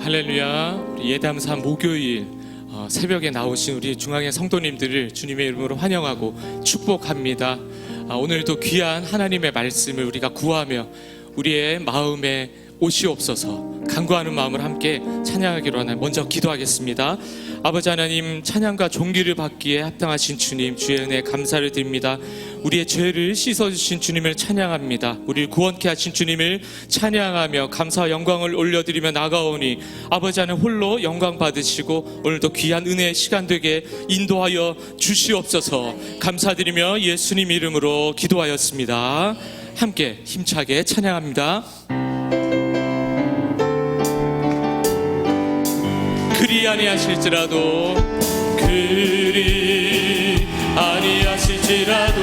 할렐루야. 우리 예담사 목요일 새벽에 나오신 우리 중앙의 성도님들을 주님의 이름으로 환영하고 축복합니다. 오늘도 귀한 하나님의 말씀을 우리가 구하며 우리의 마음에 오시옵소서 간구하는 마음을 함께 찬양하기로 하나 먼저 기도하겠습니다. 아버지 하나님, 찬양과 존귀를 받기에 합당하신 주님, 주의 은혜에 감사를 드립니다. 우리의 죄를 씻어주신 주님을 찬양합니다. 우리를 구원케 하신 주님을 찬양하며 감사와 영광을 올려드리며 나가오니 아버지 하나님 홀로 영광 받으시고 오늘도 귀한 은혜의 시간 되게 인도하여 주시옵소서. 감사드리며 예수님 이름으로 기도하였습니다. 함께 힘차게 찬양합니다. 그리 아니하실지라도 그리 아니하실지라도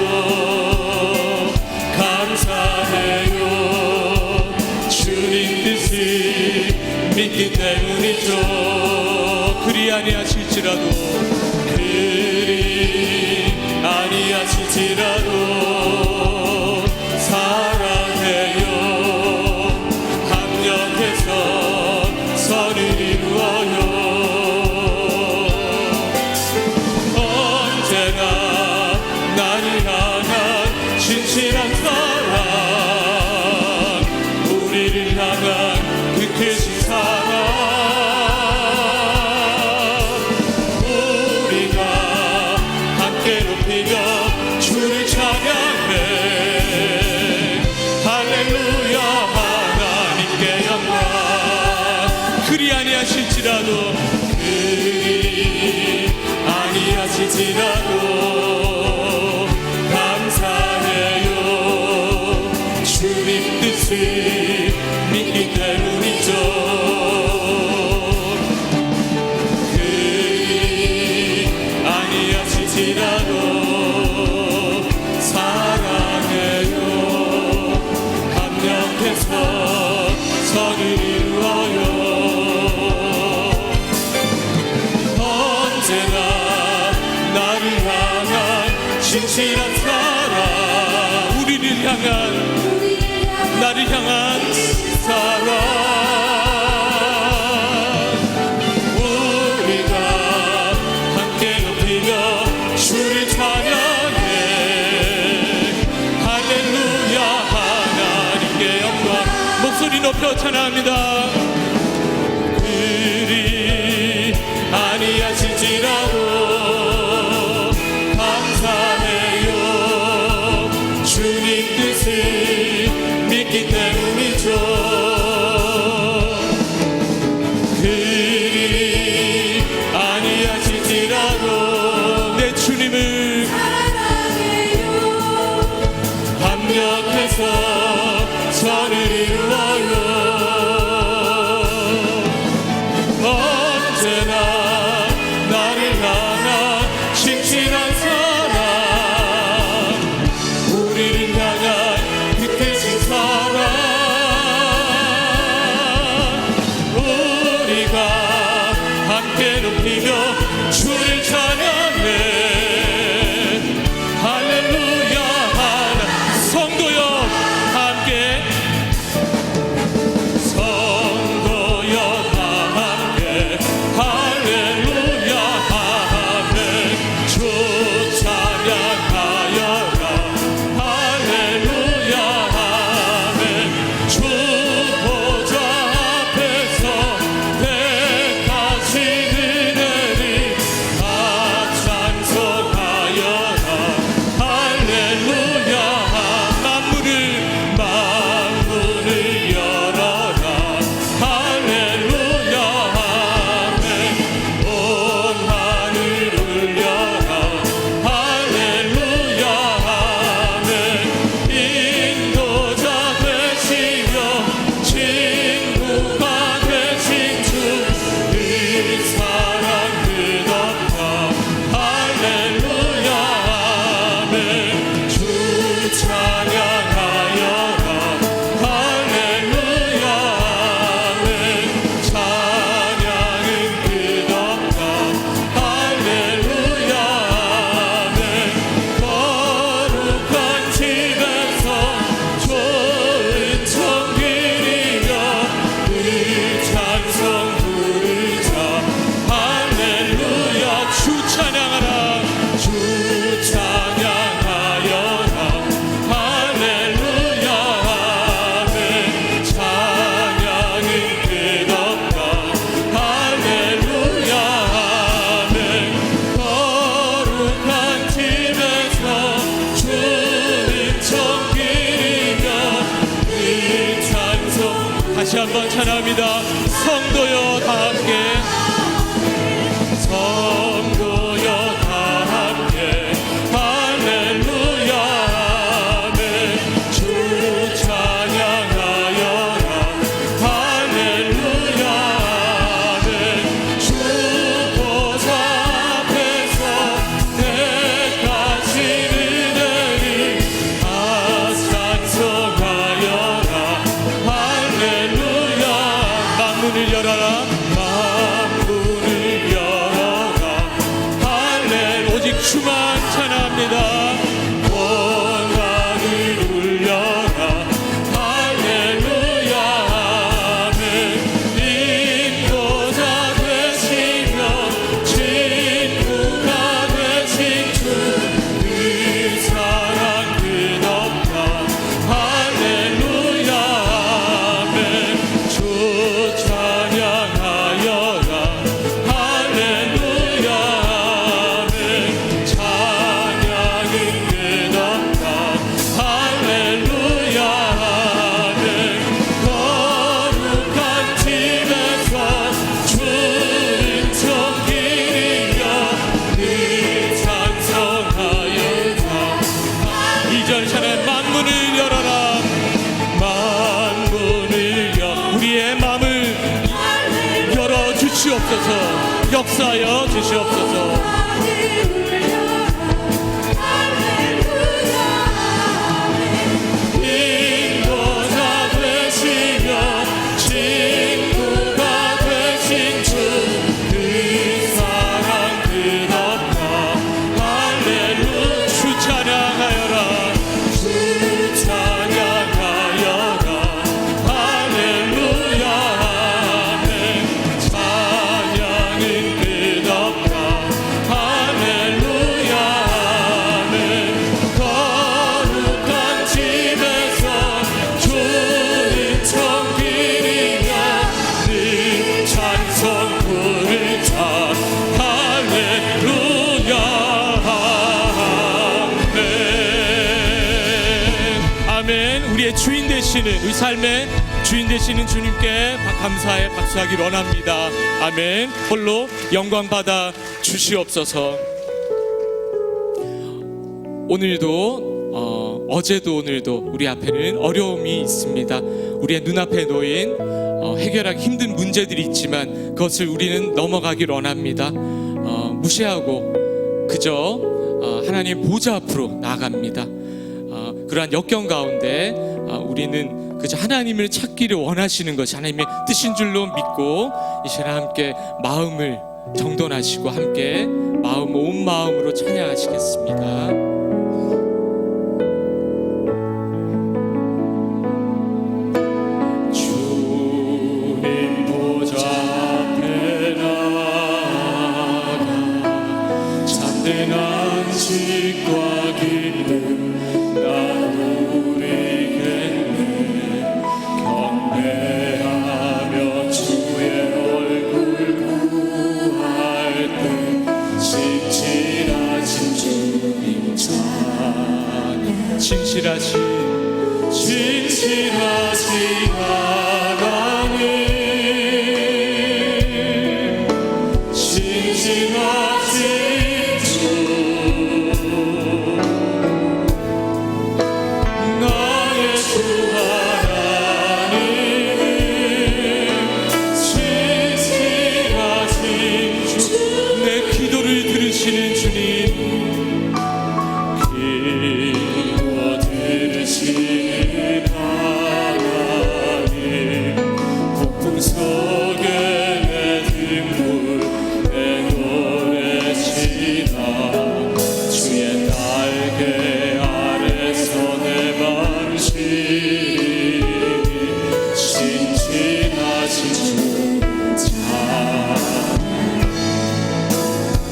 감사해요. 주님 뜻을 믿기 때문이죠. 그리 아니하실지라도 그리 아니하실지라도 사랑해요. 합력해서 선을 이루어요. 진실한 사랑, 우리를 향한 그 크신 사랑, 우리가 함께 높이며 주를 찬양해. 할렐루야. 하나님께 영광. 그리 아니하실지라도 그리 아니하실지라도 주님 뜻을 믿기 때문이죠. 그리 아니하실지라도 사랑해요. 합력해서 선을 이루어요. 언제나 나를 향한 진실한 사랑, 우리를 향한 나를 향한 사랑, 우리가 함께 높이며 주를 찬양해. 할렐루야. 하나님께 영광. 목소리 높여 찬양합니다. 그리 아니하실지라도 감사해요. 주님 뜻을 믿기 때문이죠. 그리 아니하실지라도 내 주님을 사랑해요. 합력해서 선을 이루어요. 다시 한번 찬양합니다. 성도여 다 함께, 성도여 다 함께 할렐루야 아멘. 주 찬양하여라 할렐루야 아멘. 주 보좌 앞에서 내가시는 은혜를 다 찬송하여라 할렐루야. 만문을 열어라 만문을 열어라 할렐. 오직 주만 찬양합니다. 원하를 울려라 할렐루야 아멘. 인도자 되시며 친구가 되신 주 그 사랑 끝없다 할렐루야 아멘. 주 찬양하여라 할렐루야 아멘. 찬양은 끝없다 할렐루야 아멘. 거룩한 집에서 주는 정기리여 늘 찬송하여라. 이절 찬양 만문을 열어라 만문을 열. 우리의 마음을 열어 주시옵소서. 역사하여 주시옵소서. 인도자 되시며 친구가 되신 주 그 사랑 끝없다 할렐루야. 주 찬양하여라 주 찬양하여라 할렐루야 아멘. 찬양은 끝없다 할렐루야 아멘. 거룩한 집에서 주는 정기리여 늘 찬송 부르자 할렐루야 아멘. 아멘. 우리의 주인 되시는, 우리 삶의 주인 되시는 주님께 감사의 박수하기 원합니다. 아멘. 홀로 영광 받아 주시옵소서. 오늘도 어제도 오늘도 우리 앞에는 어려움이 있습니다. 우리의 눈앞에 놓인 해결하기 힘든 문제들이 있지만 그것을 우리는 넘어가길 원합니다. 무시하고 그저 하나님 보좌 앞으로 나아갑니다. 그러한 역경 가운데 우리는 그저 하나님을 찾기를 원하시는 것이 하나님의 뜻인 줄로 믿고 이 시간 함께 마음을 정돈하시고 함께 온 마음으로 찬양하시겠습니다. 주님 보좌 앞에 나아가 참된 안식과 기쁨 나누리겠네. 경배하며 주의 얼굴 구할 때 진실하신 주님 찬양. 진실하신 하나님 진실하신 주 나의 주 하나님 진실하신 주. 내 기도를 들으시는 주님 기도 들으시는 하나님 폭풍 속에 내 등불 내놓으시나 주의 날개 아래서 내 방식이 진실하신 주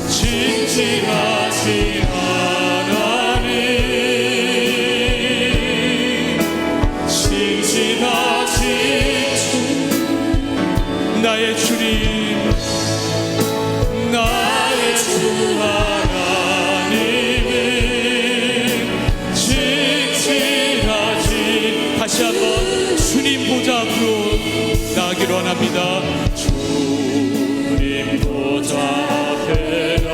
진실하신 하나님 진실하신 주 나의 주님 나의 주 하나님 진실하신. 다시 한번 주님 보좌 앞으로 나아가기로 원합니다. 주님 보좌 앞에라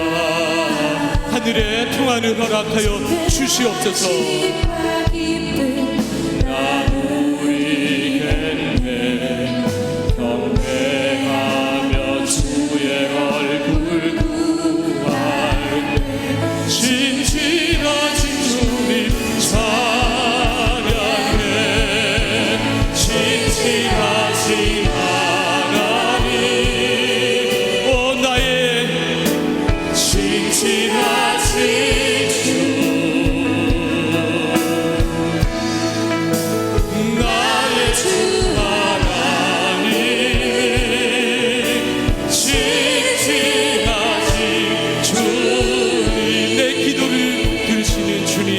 하늘의 평안을 허락하여 주시옵소서. 경배하며 주의 얼굴 구할 때 신실하신 주님 찬양해. 신실하신 하나님, 오 나의 신실하신 주, 나의 주 하나님, 신실하신 주님, 내 기도를 들으시는 주님,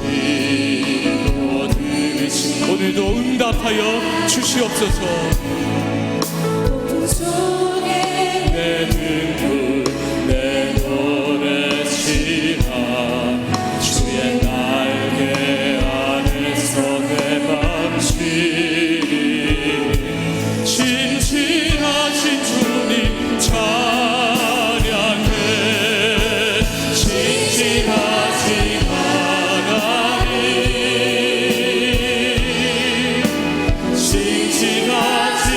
기도 들으시는 오늘도 응답하여 주시옵소서. 내 등불 내 노래시라 주의 날개 안에서 내 밤시리 신실하신 주님 찬양해. 신실하신 하나님, 신실하신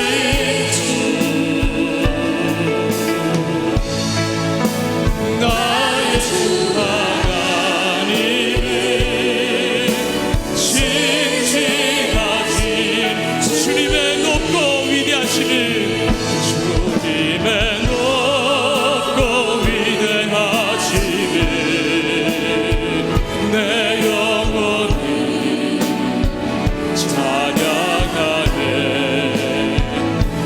주, 나의 주 하나님, 신실하신 주님의 높고 위대하심을, 주님의 높고 위대하심을 내 영혼이 찬양하네.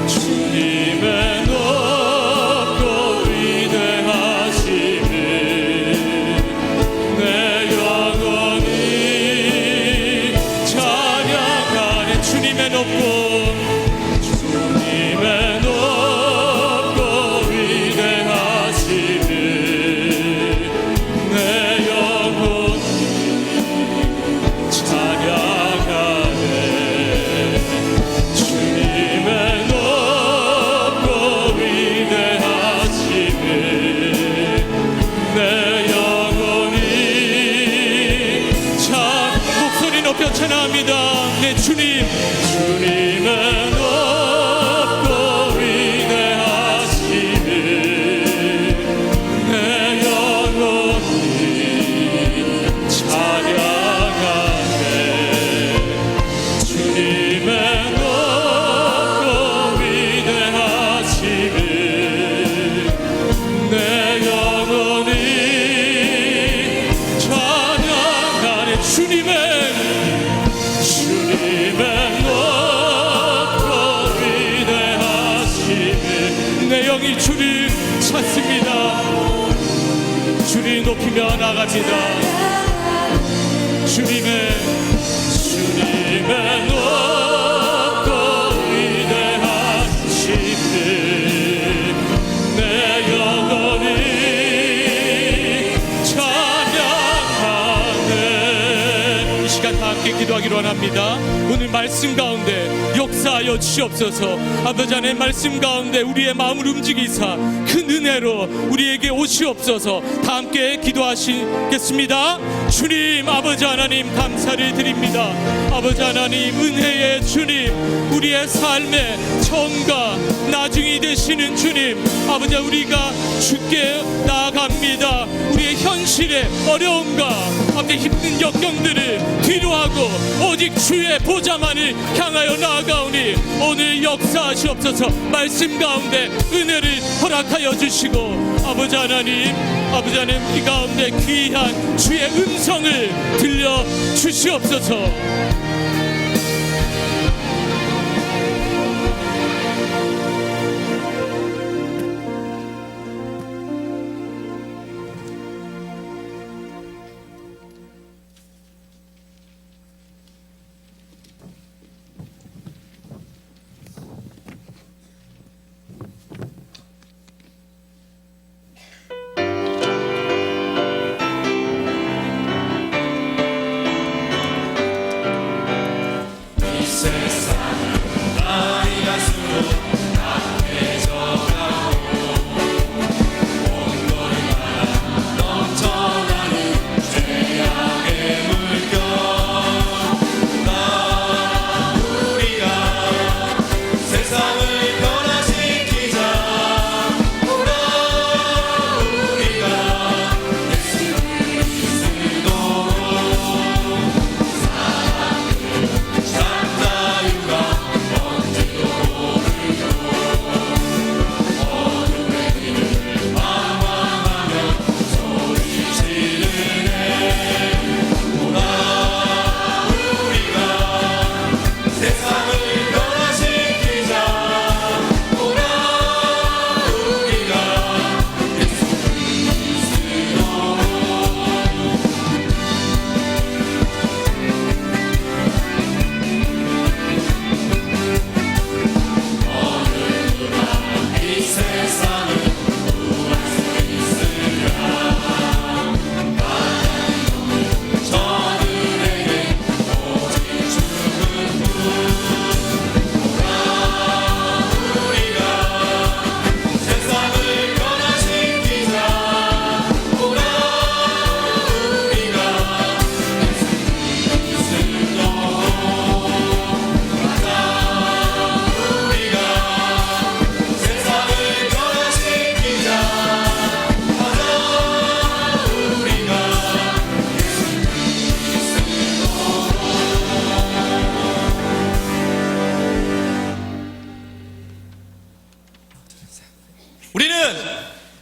주님의 높고 위대하심을 내 영혼이 찬양하네. 주님의 높고 위대하심을 내 영혼이 찬양하네. 주님의 높고 위대하심을 내 영혼이 목소리 높여 찬양합니다. 내 주님, 주님의 높고 위대하심을 내 영혼이 찬양하네. 주님의 높고 위대하심을 내 영혼이 찬양하네. 주님의 높고 위대하심을 내 영이 주를 찾습니다. 주를 높이며 나갑니다. 주님의 높고 위대하심을 내 영혼이 찬양하네. 이 시간 다 함께 기도하기로 원합니다. 오늘 말씀 가운데 역사하여 주시옵소서. 아버지 하나님, 말씀 가운데 우리의 마음을 움직이사 큰 은혜로 우리에게 오시옵소서. 다 함께 기도하시겠습니다. 주님, 아버지 하나님 감사를 드립니다. 아버지 하나님, 은혜의 주님, 우리의 삶의 처음과 나중이 되시는 주님, 아버지, 우리가 주께 나아갑니다. 우리의 현실의 어려움과 아버지 힘든 역경들을 뒤로하고 오직 주의 보좌만을 향하여 나아가오니 오늘 역사하시옵소서. 말씀 가운데 은혜를 허락하여 주시고 아버지 하나님, 이 가운데 귀한 주의 음성을 들려 주시옵소서.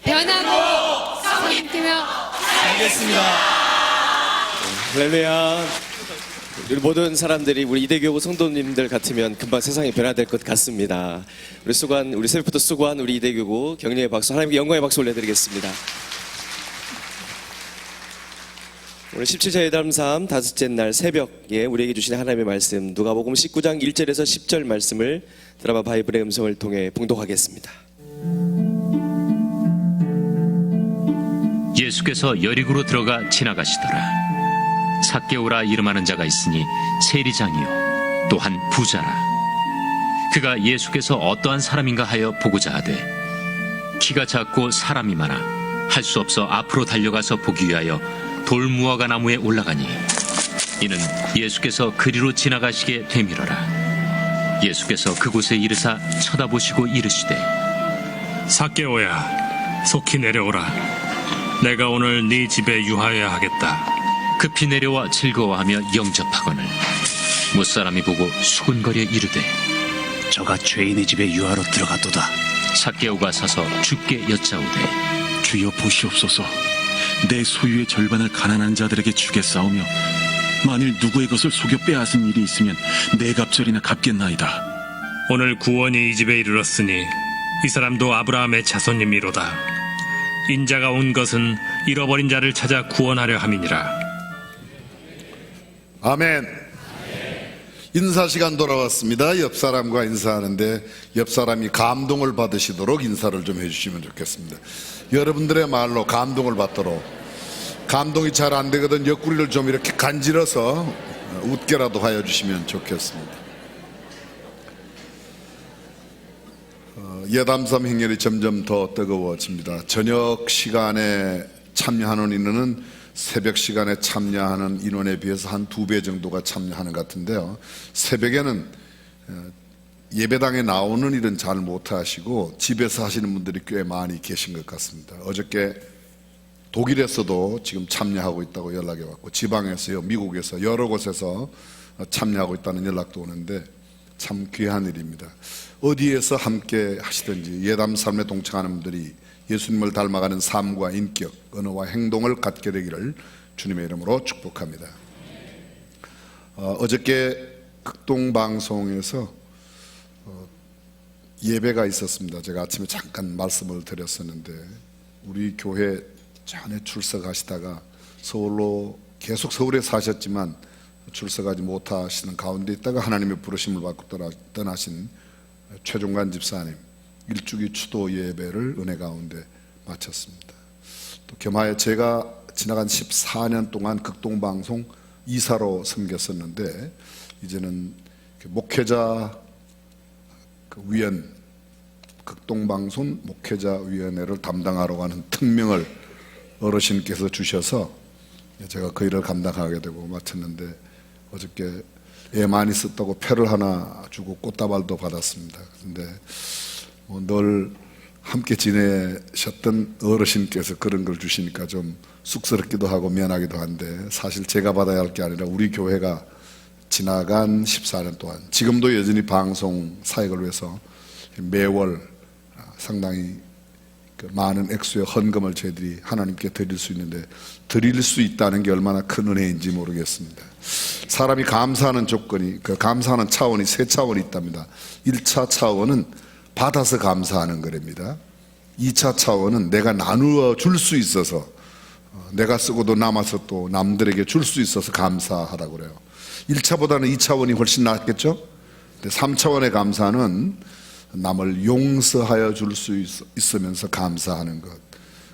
변하고 성립되며 알겠습니다. 할렐루야. 우리 모든 사람들이 우리 이대교구 성도님들 같으면 금방 세상이 변화될 것 같습니다. 우리 새벽부터 수고한 우리 이대교구 격려의 박수, 하나님께 영광의 박수 올려드리겠습니다. 오늘 17자 예담 삶 다섯째 날 새벽에 우리에게 주신 하나님의 말씀 누가복음 19장 1절에서 10절 말씀을 드라마 바이블의 음성을 통해 봉독하겠습니다. 예수께서 여리고로 들어가 지나가시더라. 삭개오라 이름하는 자가 있으니 세리장이요 또한 부자라. 그가 예수께서 어떠한 사람인가 하여 보고자 하되 키가 작고 사람이 많아 할 수 없어 앞으로 달려가서 보기 위하여 돌무화과 나무에 올라가니 이는 예수께서 그리로 지나가시게 되밀어라. 예수께서 그곳에 이르사 쳐다보시고 이르시되 삭개오야, 속히 내려오라. 내가 오늘 네 집에 유하여야 하겠다. 급히 내려와 즐거워하며 영접하거늘 못사람이 보고 수군거려 이르되 저가 죄인의 집에 유하로 들어갔도다. 삭개오가 서서 주께 여짜오되 주여 보시옵소서. 내 소유의 절반을 가난한 자들에게 주겠사오며 만일 누구의 것을 속여 빼앗은 일이 있으면 네 갑절이나 갚겠나이다. 오늘 구원이 이 집에 이르렀으니 이 사람도 아브라함의 자손님이로다. 인자가 온 것은 잃어버린 자를 찾아 구원하려 함이니라. 아멘. 인사 시간 돌아왔습니다. 옆 사람과 인사하는데 옆 사람이 감동을 받으시도록 인사를 좀 해주시면 좋겠습니다. 여러분들의 말로 감동을 받도록. 감동이 잘 안 되거든 옆구리를 좀 이렇게 간지러서 웃게라도 하여 주시면 좋겠습니다. 예담삼 행렬이 점점 더 뜨거워집니다. 저녁 시간에 참여하는 인원은 새벽 시간에 참여하는 인원에 비해서 한 2배 정도가 참여하는 것 같은데요. 새벽에는 예배당에 나오는 일은 잘 못하시고 집에서 하시는 분들이 꽤 많이 계신 것 같습니다. 어저께 독일에서도 지금 참여하고 있다고 연락이 왔고 지방에서요, 미국에서 여러 곳에서 참여하고 있다는 연락도 오는데 참 귀한 일입니다. 어디에서 함께 하시든지 예담 삶에 동참하는 분들이 예수님을 닮아가는 삶과 인격, 언어와 행동을 갖게 되기를 주님의 이름으로 축복합니다. 어저께 극동방송에서 예배가 있었습니다. 제가 아침에 잠깐 말씀을 드렸었는데 우리 교회 전에 출석하시다가 서울로 계속 서울에 사셨지만 출석하지 못하시는 가운데 있다가 하나님의 부르심을 받고 떠나신 최종관 집사님 일주기 추도 예배를 은혜 가운데 마쳤습니다. 또 겸하여 제가 지나간 14년 동안 극동방송 이사로 섬겼었는데 이제는 목회자 위원, 극동방송 목회자위원회를 담당하러 가는 특명을 어르신께서 주셔서 제가 그 일을 감당하게 되고 마쳤는데 어저께 애 많이 썼다고 표를 하나 주고 꽃다발도 받았습니다. 그런데 늘 함께 지내셨던 어르신께서 그런 걸 주시니까 좀 쑥스럽기도 하고 미안하기도 한데 사실 제가 받아야 할 게 아니라 우리 교회가 지나간 14년 동안 지금도 여전히 방송 사역을 위해서 매월 상당히 많은 액수의 헌금을 저희들이 하나님께 드릴 수 있는데 드릴 수 있다는 게 얼마나 큰 은혜인지 모르겠습니다. 사람이 감사하는 조건이 그 감사하는 차원이 세 차원이 있답니다. 1차 차원은 받아서 감사하는 거랍니다. 2차 차원은 내가 나누어 줄 수 있어서 내가 쓰고도 남아서 또 남들에게 줄 수 있어서 감사하라고 그래요. 1차보다는 2차원이 훨씬 낫겠죠? 근데 3차원의 감사는 남을 용서하여 줄 수 있으면서 감사하는 것.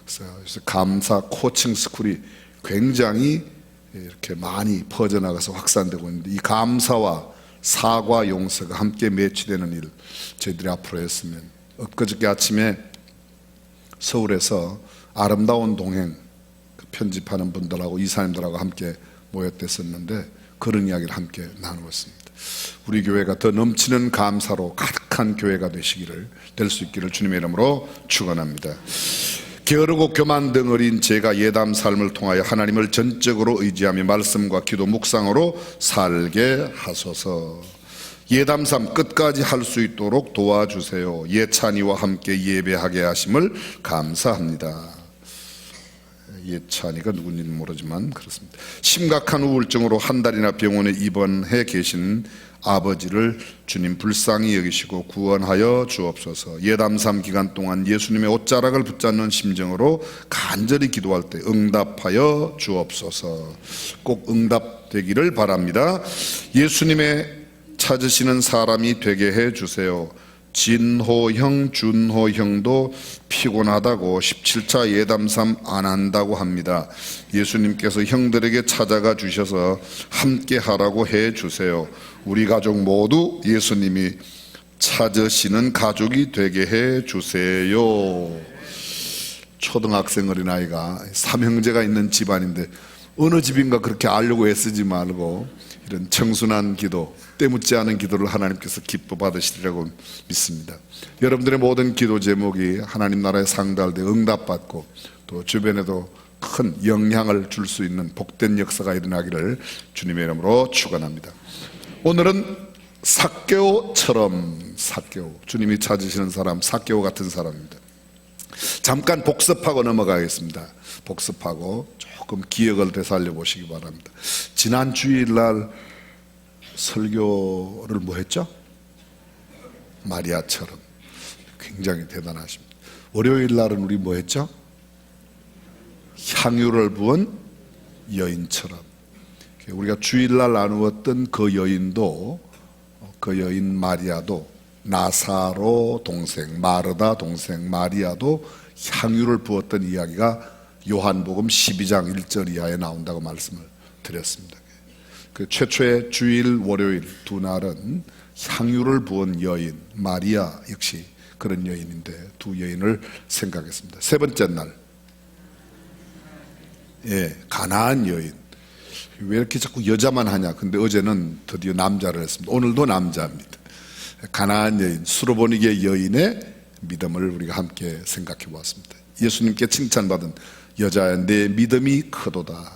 그래서 감사 코칭 스쿨이 굉장히 이렇게 많이 퍼져나가서 확산되고 있는데 이 감사와 사과 용서가 함께 매치되는 일 저희들이 앞으로 했으면. 엊그저께 아침에 서울에서 아름다운 동행 편집하는 분들하고 이사님들하고 함께 모였댔었는데 그런 이야기를 함께 나누었습니다. 우리 교회가 더 넘치는 감사로 가득한 교회가 되시기를 될 수 있기를 주님의 이름으로 축원합니다. 게으르고 교만 덩어리인 제가 예담 삶을 통하여 하나님을 전적으로 의지하며 말씀과 기도 묵상으로 살게 하소서. 예담삼 끝까지 할 수 있도록 도와주세요. 예찬이와 함께 예배하게 하심을 감사합니다. 예찬이가 누군지는 모르지만 그렇습니다. 심각한 우울증으로 한 달이나 병원에 입원해 계신 아버지를 주님 불쌍히 여기시고 구원하여 주옵소서. 예담삼 기간 동안 예수님의 옷자락을 붙잡는 심정으로 간절히 기도할 때 응답하여 주옵소서. 꼭 응답되기를 바랍니다. 예수님의 찾으시는 사람이 되게 해 주세요. 진호형, 준호형도 피곤하다고 17차 예담삼 안 한다고 합니다. 예수님께서 형들에게 찾아가 주셔서 함께 하라고 해 주세요. 우리 가족 모두 예수님이 찾으시는 가족이 되게 해 주세요. 초등학생 어린아이가 삼형제가 있는 집안인데 어느 집인가 그렇게 알려고 애쓰지 말고 이런 청순한 기도, 때묻지 않은 기도를 하나님께서 기뻐 받으시리라고 믿습니다. 여러분들의 모든 기도 제목이 하나님 나라에 상달할 때 응답받고 또 주변에도 큰 영향을 줄 수 있는 복된 역사가 일어나기를 주님의 이름으로 축원합니다. 오늘은 삭개오처럼, 삭개오, 주님이 찾으시는 사람, 삭개오 같은 사람입니다. 잠깐 복습하고 넘어가겠습니다. 복습하고 조금 기억을 되살려 보시기 바랍니다. 지난 주일날 설교를 뭐 했죠? 마리아처럼. 굉장히 대단하십니다. 월요일 날은 우리 뭐 했죠? 향유를 부은 여인처럼. 우리가 주일날 나누었던 그 여인도, 그 여인 마리아도 나사로 동생, 마르다 동생 마리아도 향유를 부었던 이야기가 요한복음 12장 1절 이하에 나온다고 말씀을 드렸습니다. 그 최초의 주일 월요일 두 날은 향유를 부은 여인 마리아 역시 그런 여인인데 두 여인을 생각했습니다. 세 번째 날, 가나안 여인. 왜 이렇게 자꾸 여자만 하냐? 근데 어제는 드디어 남자를 했습니다. 오늘도 남자입니다. 가나안 여인, 수로보니게 여인의 믿음을 우리가 함께 생각해 보았습니다. 예수님께 칭찬받은 여자야 내 믿음이 크도다.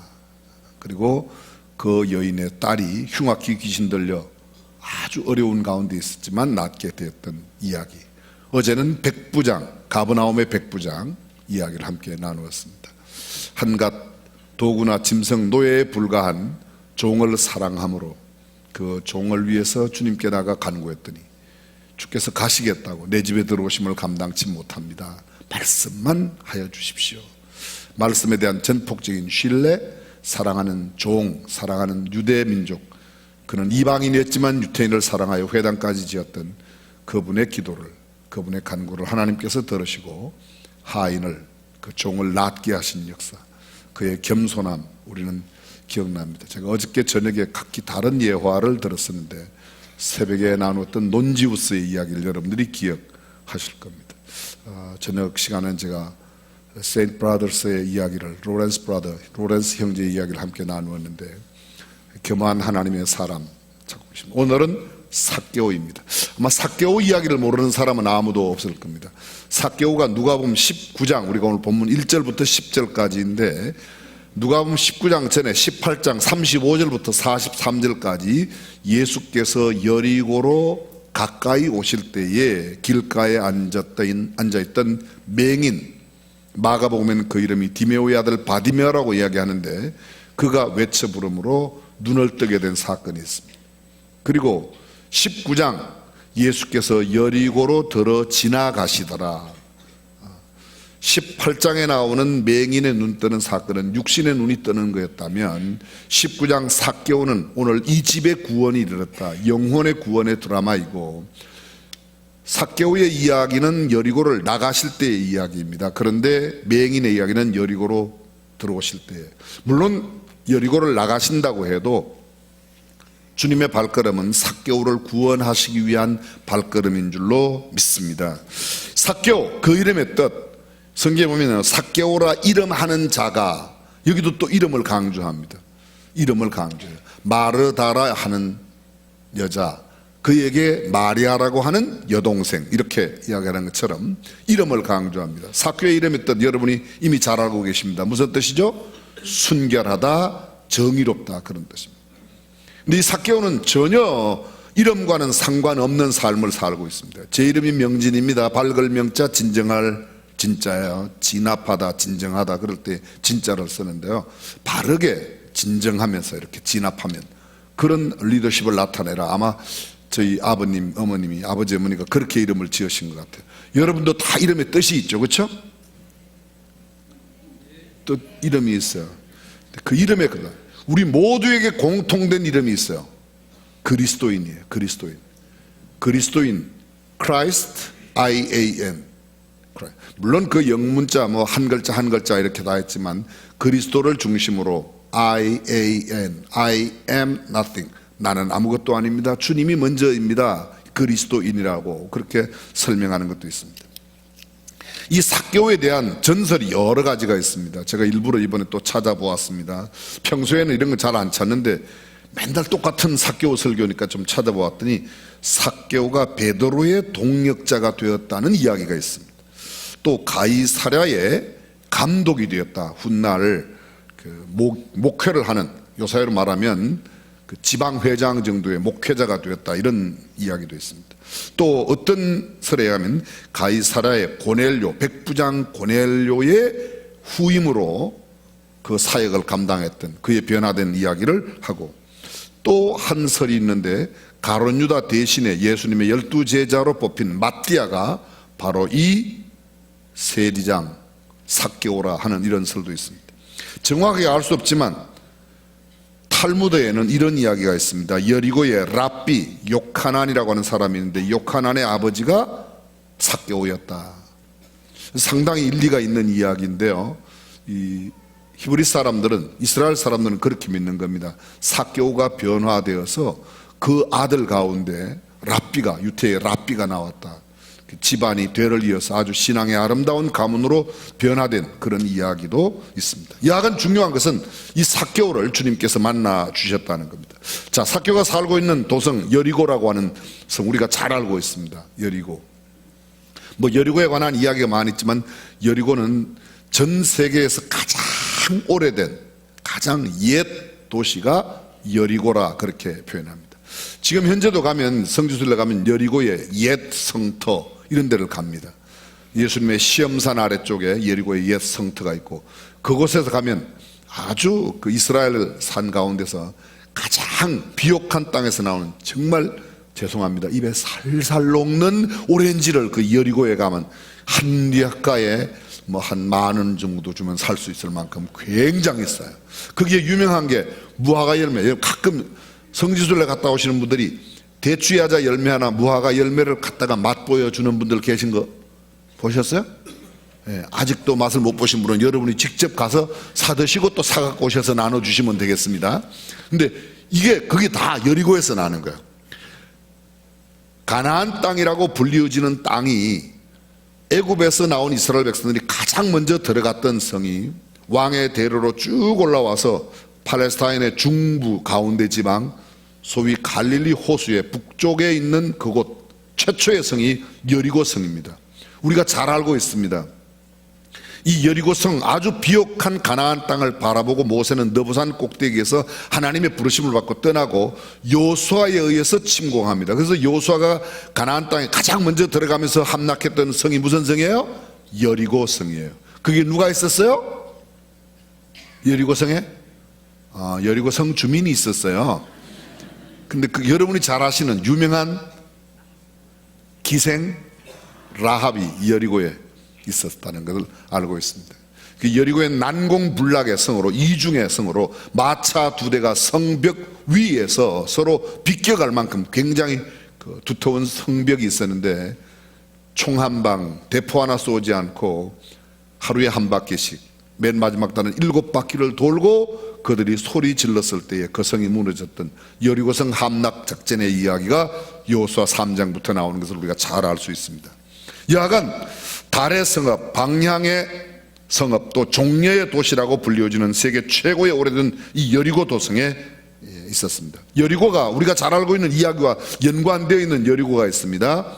그리고 그 여인의 딸이 흉악히 귀신 들려 아주 어려운 가운데 있었지만 낫게 되었던 이야기. 어제는 백부장, 가버나움의 백부장 이야기를 함께 나누었습니다. 한갓 도구나 짐승 노예에 불과한 종을 사랑함으로 그 종을 위해서 주님께 나가 간구했더니 주께서 가시겠다고 내 집에 들어오심을 감당치 못합니다. 말씀만 하여 주십시오. 말씀에 대한 전폭적인 신뢰, 사랑하는 종, 사랑하는 유대 민족, 그는 이방인이었지만 유태인을 사랑하여 회당까지 지었던 그분의 기도를, 그분의 간구를 하나님께서 들으시고 하인을, 그 종을 낫게 하신 역사, 그의 겸손함 우리는 기억납니다. 제가 어저께 저녁에 각기 다른 예화를 들었었는데 새벽에 나누었던 논지우스의 이야기를 여러분들이 기억하실 겁니다. 저녁 시간엔 제가 세인트 브라더스의 이야기를, 로렌스 형제의 이야기를 함께 나누었는데 겸한 하나님의 사람 찾고 계십니다. 오늘은 삭개오입니다. 아마 삭개오 이야기를 모르는 사람은 아무도 없을 겁니다. 삭개오가 누가복음 19장, 우리가 오늘 본문 1절부터 10절까지인데 누가복음 19장 전에 18장 35절부터 43절까지 예수께서 여리고로 가까이 오실 때에 길가에 앉아있던 맹인, 마가복음에는 그 이름이 디메오의 아들 바디메오라고 이야기하는데 그가 외쳐 부름으로 눈을 뜨게 된 사건이 있습니다. 그리고 19장 예수께서 여리고로 들어 지나가시더라. 18장에 나오는 맹인의 눈 뜨는 사건은 육신의 눈이 뜨는 거였다면 19장 삭개오는 오늘 이 집의 구원이 이르렀다. 영혼의 구원의 드라마이고 삭개오의 이야기는 여리고를 나가실 때의 이야기입니다. 그런데 맹인의 이야기는 여리고로 들어오실 때, 물론 여리고를 나가신다고 해도 주님의 발걸음은 삭개오를 구원하시기 위한 발걸음인 줄로 믿습니다. 삭개오, 그 이름의 뜻, 성경에 보면 삭개오라 이름하는 자가, 여기도 또 이름을 강조합니다. 이름을 강조해요. 마르다라 하는 여자, 그에게 마리아라고 하는 여동생, 이렇게 이야기하는 것처럼 이름을 강조합니다. 삭개오의 이름의 뜻 여러분이 이미 잘 알고 계십니다. 무슨 뜻이죠? 순결하다, 정의롭다, 그런 뜻입니다. 근데 이 삭개오는 전혀 이름과는 상관없는 삶을 살고 있습니다. 제 이름이 명진입니다. 밝을 명자, 진정할 진짜예요. 진압하다, 진정하다 그럴 때 진짜를 쓰는데요. 바르게 진정하면서 이렇게 진압하면 그런 리더십을 나타내라. 아마 저희 아버님, 어머님이, 아버지, 어머니가 그렇게 이름을 지으신 것 같아요. 여러분도 다 이름에 뜻이 있죠, 그렇죠? 또 이름이 있어요. 그 이름에 우리 모두에게 공통된 이름이 있어요. 그리스도인이에요. 그리스도인. Christ, I-A-N. 물론 그 영문자 뭐 한 글자 이렇게 다 했지만 그리스도를 중심으로 I-A-N. I am nothing. 나는 아무것도 아닙니다. 주님이 먼저입니다. 그리스도인이라고 그렇게 설명하는 것도 있습니다. 이 삭개오에 대한 전설이 여러 가지가 있습니다. 제가 일부러 이번에 또 찾아보았습니다. 평소에는 이런 거 잘 안 찾는데 맨날 똑같은 삭개오 설교니까 좀 찾아보았더니 삭개오가 베드로의 동역자가 되었다는 이야기가 있습니다. 또 가이사랴의 감독이 되었다. 훗날 그 목회를 하는, 요사회로 말하면 그 지방회장 정도의 목회자가 되었다. 이런 이야기도 있습니다. 또 어떤 설에 의하면 가이사랴의 고넬료, 백부장 고넬료의 후임으로 그 사역을 감당했던 그의 변화된 이야기를 하고, 또 한 설이 있는데 가룟 유다 대신에 예수님의 12제자로 뽑힌 마띠아가 바로 이 세리장 삭개오라 하는 이런 설도 있습니다. 정확하게 알 수 없지만 탈무드에는 이런 이야기가 있습니다. 여리고의 랍비 요카난이라고 하는 사람이 있는데 요카난의 아버지가 삭개오였다. 상당히 일리가 있는 이야기인데요. 이 히브리 사람들은, 이스라엘 사람들은 그렇게 믿는 겁니다. 삭개오가 변화되어서 그 아들 가운데 랍비가, 유태의 랍비가 나왔다. 집안이 되를 이어서 아주 신앙의 아름다운 가문으로 변화된 그런 이야기도 있습니다. 여하간 중요한 것은 이 삭개오를 주님께서 만나 주셨다는 겁니다. 자, 삭개오가 살고 있는 도성 여리고라고 하는 성, 우리가 잘 알고 있습니다. 여리고. 뭐 여리고에 관한 이야기가 많이 있지만 여리고는 전 세계에서 가장 오래된, 가장 옛 도시가 여리고라 그렇게 표현합니다. 지금 현재도 가면, 성지순례 가면 여리고의 옛 성터 이런 데를 갑니다. 예수님의 시험산 아래쪽에 여리고의 옛 성터가 있고, 그곳에서 가면 아주 그 이스라엘 산 가운데서 가장 비옥한 땅에서 나오는, 정말 죄송합니다, 입에 살살 녹는 오렌지를 그 여리고에 가면 한 리아가에 뭐 한 10,000원 정도 주면 살 수 있을 만큼 굉장히 싸요. 거기에 유명한 게 무화과 열매. 가끔 성지순례 갔다 오시는 분들이 대추야자 열매 하나, 무화과 열매를 갖다가 맛보여 주는 분들 계신 거 보셨어요? 예, 아직도 맛을 못 보신 분은 여러분이 직접 가서 사드시고 또 사갖고 오셔서 나눠주시면 되겠습니다. 근데 그게 다 여리고에서 나는 거예요. 가나안 땅이라고 불리워지는 땅이 애굽에서 나온 이스라엘 백성들이 가장 먼저 들어갔던 성이 왕의 대로로 쭉 올라와서 팔레스타인의 중부 가운데 지방, 소위 갈릴리 호수의 북쪽에 있는 그곳 최초의 성이 여리고 성입니다. 우리가 잘 알고 있습니다. 이 여리고 성, 아주 비옥한 가나안 땅을 바라보고 모세는 너부산 꼭대기에서 하나님의 부르심을 받고 떠나고 요수아에 의해서 침공합니다. 그래서 요수아가 가나안 땅에 가장 먼저 들어가면서 함락했던 성이 무슨 성이에요? 여리고 성이에요. 그게 누가 있었어요? 여리고 성에? 여리고 성 주민이 있었어요. 근데 여러분이 잘 아시는 유명한 기생 라합이 여리고에 있었다는 것을 알고 있습니다. 그 여리고의 난공불락의 성으로, 이중의 성으로 마차 2대가 성벽 위에서 서로 비껴갈 만큼 굉장히 두터운 성벽이 있었는데 총 한 방, 대포 하나 쏘지 않고 하루에 한 바퀴씩 맨 마지막 달은 7바퀴를 돌고 그들이 소리 질렀을 때에 그 성이 무너졌던 여리고성 함락 작전의 이야기가 여호수아 3장부터 나오는 것을 우리가 잘 알 수 있습니다. 여하간 달의 성읍, 방향의 성읍, 또 종려의 도시라고 불리워지는 세계 최고의 오래된 이 여리고 도성에 있었습니다. 여리고가 우리가 잘 알고 있는 이야기와 연관되어 있는 여리고가 있습니다.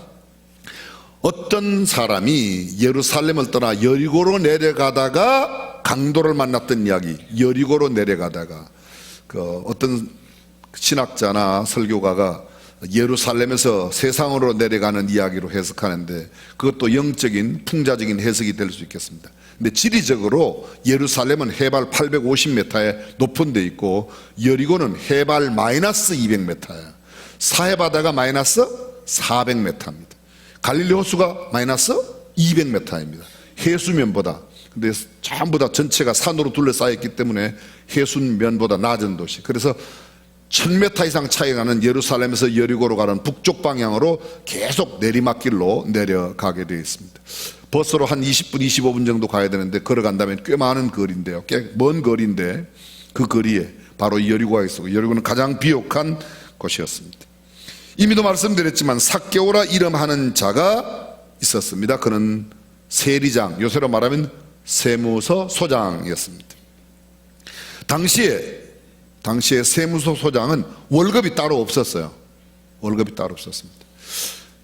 어떤 사람이 예루살렘을 떠나 여리고로 내려가다가 강도를 만났던 이야기. 여리고로 내려가다가 어떤 신학자나 설교가가 예루살렘에서 세상으로 내려가는 이야기로 해석하는데 그것도 영적인 풍자적인 해석이 될 수 있겠습니다. 근데 지리적으로 예루살렘은 해발 850m에 높은 데 있고 여리고는 해발 마이너스 200m예요. 사해바다가 마이너스 400m입니다. 갈릴리 호수가 마이너스 200m입니다. 해수면보다. 근데 전부 다 전체가 산으로 둘러싸여 있기 때문에 해수면보다 낮은 도시. 그래서 1000m 이상 차이가 나는 예루살렘에서 여리고로 가는 북쪽 방향으로 계속 내리막길로 내려가게 되어 있습니다. 버스로 한 20분, 25분 정도 가야 되는데 걸어간다면 꽤 많은 거리인데요. 꽤 먼 거리인데 그 거리에 바로 여리고가 있었고 여리고는 가장 비옥한 곳이었습니다. 이미도 말씀드렸지만 삭개오라 이름하는 자가 있었습니다. 그는 세리장, 요새로 말하면 세무서 소장이었습니다. 당시에 세무서 소장은 월급이 따로 없었어요. 월급이 따로 없었습니다.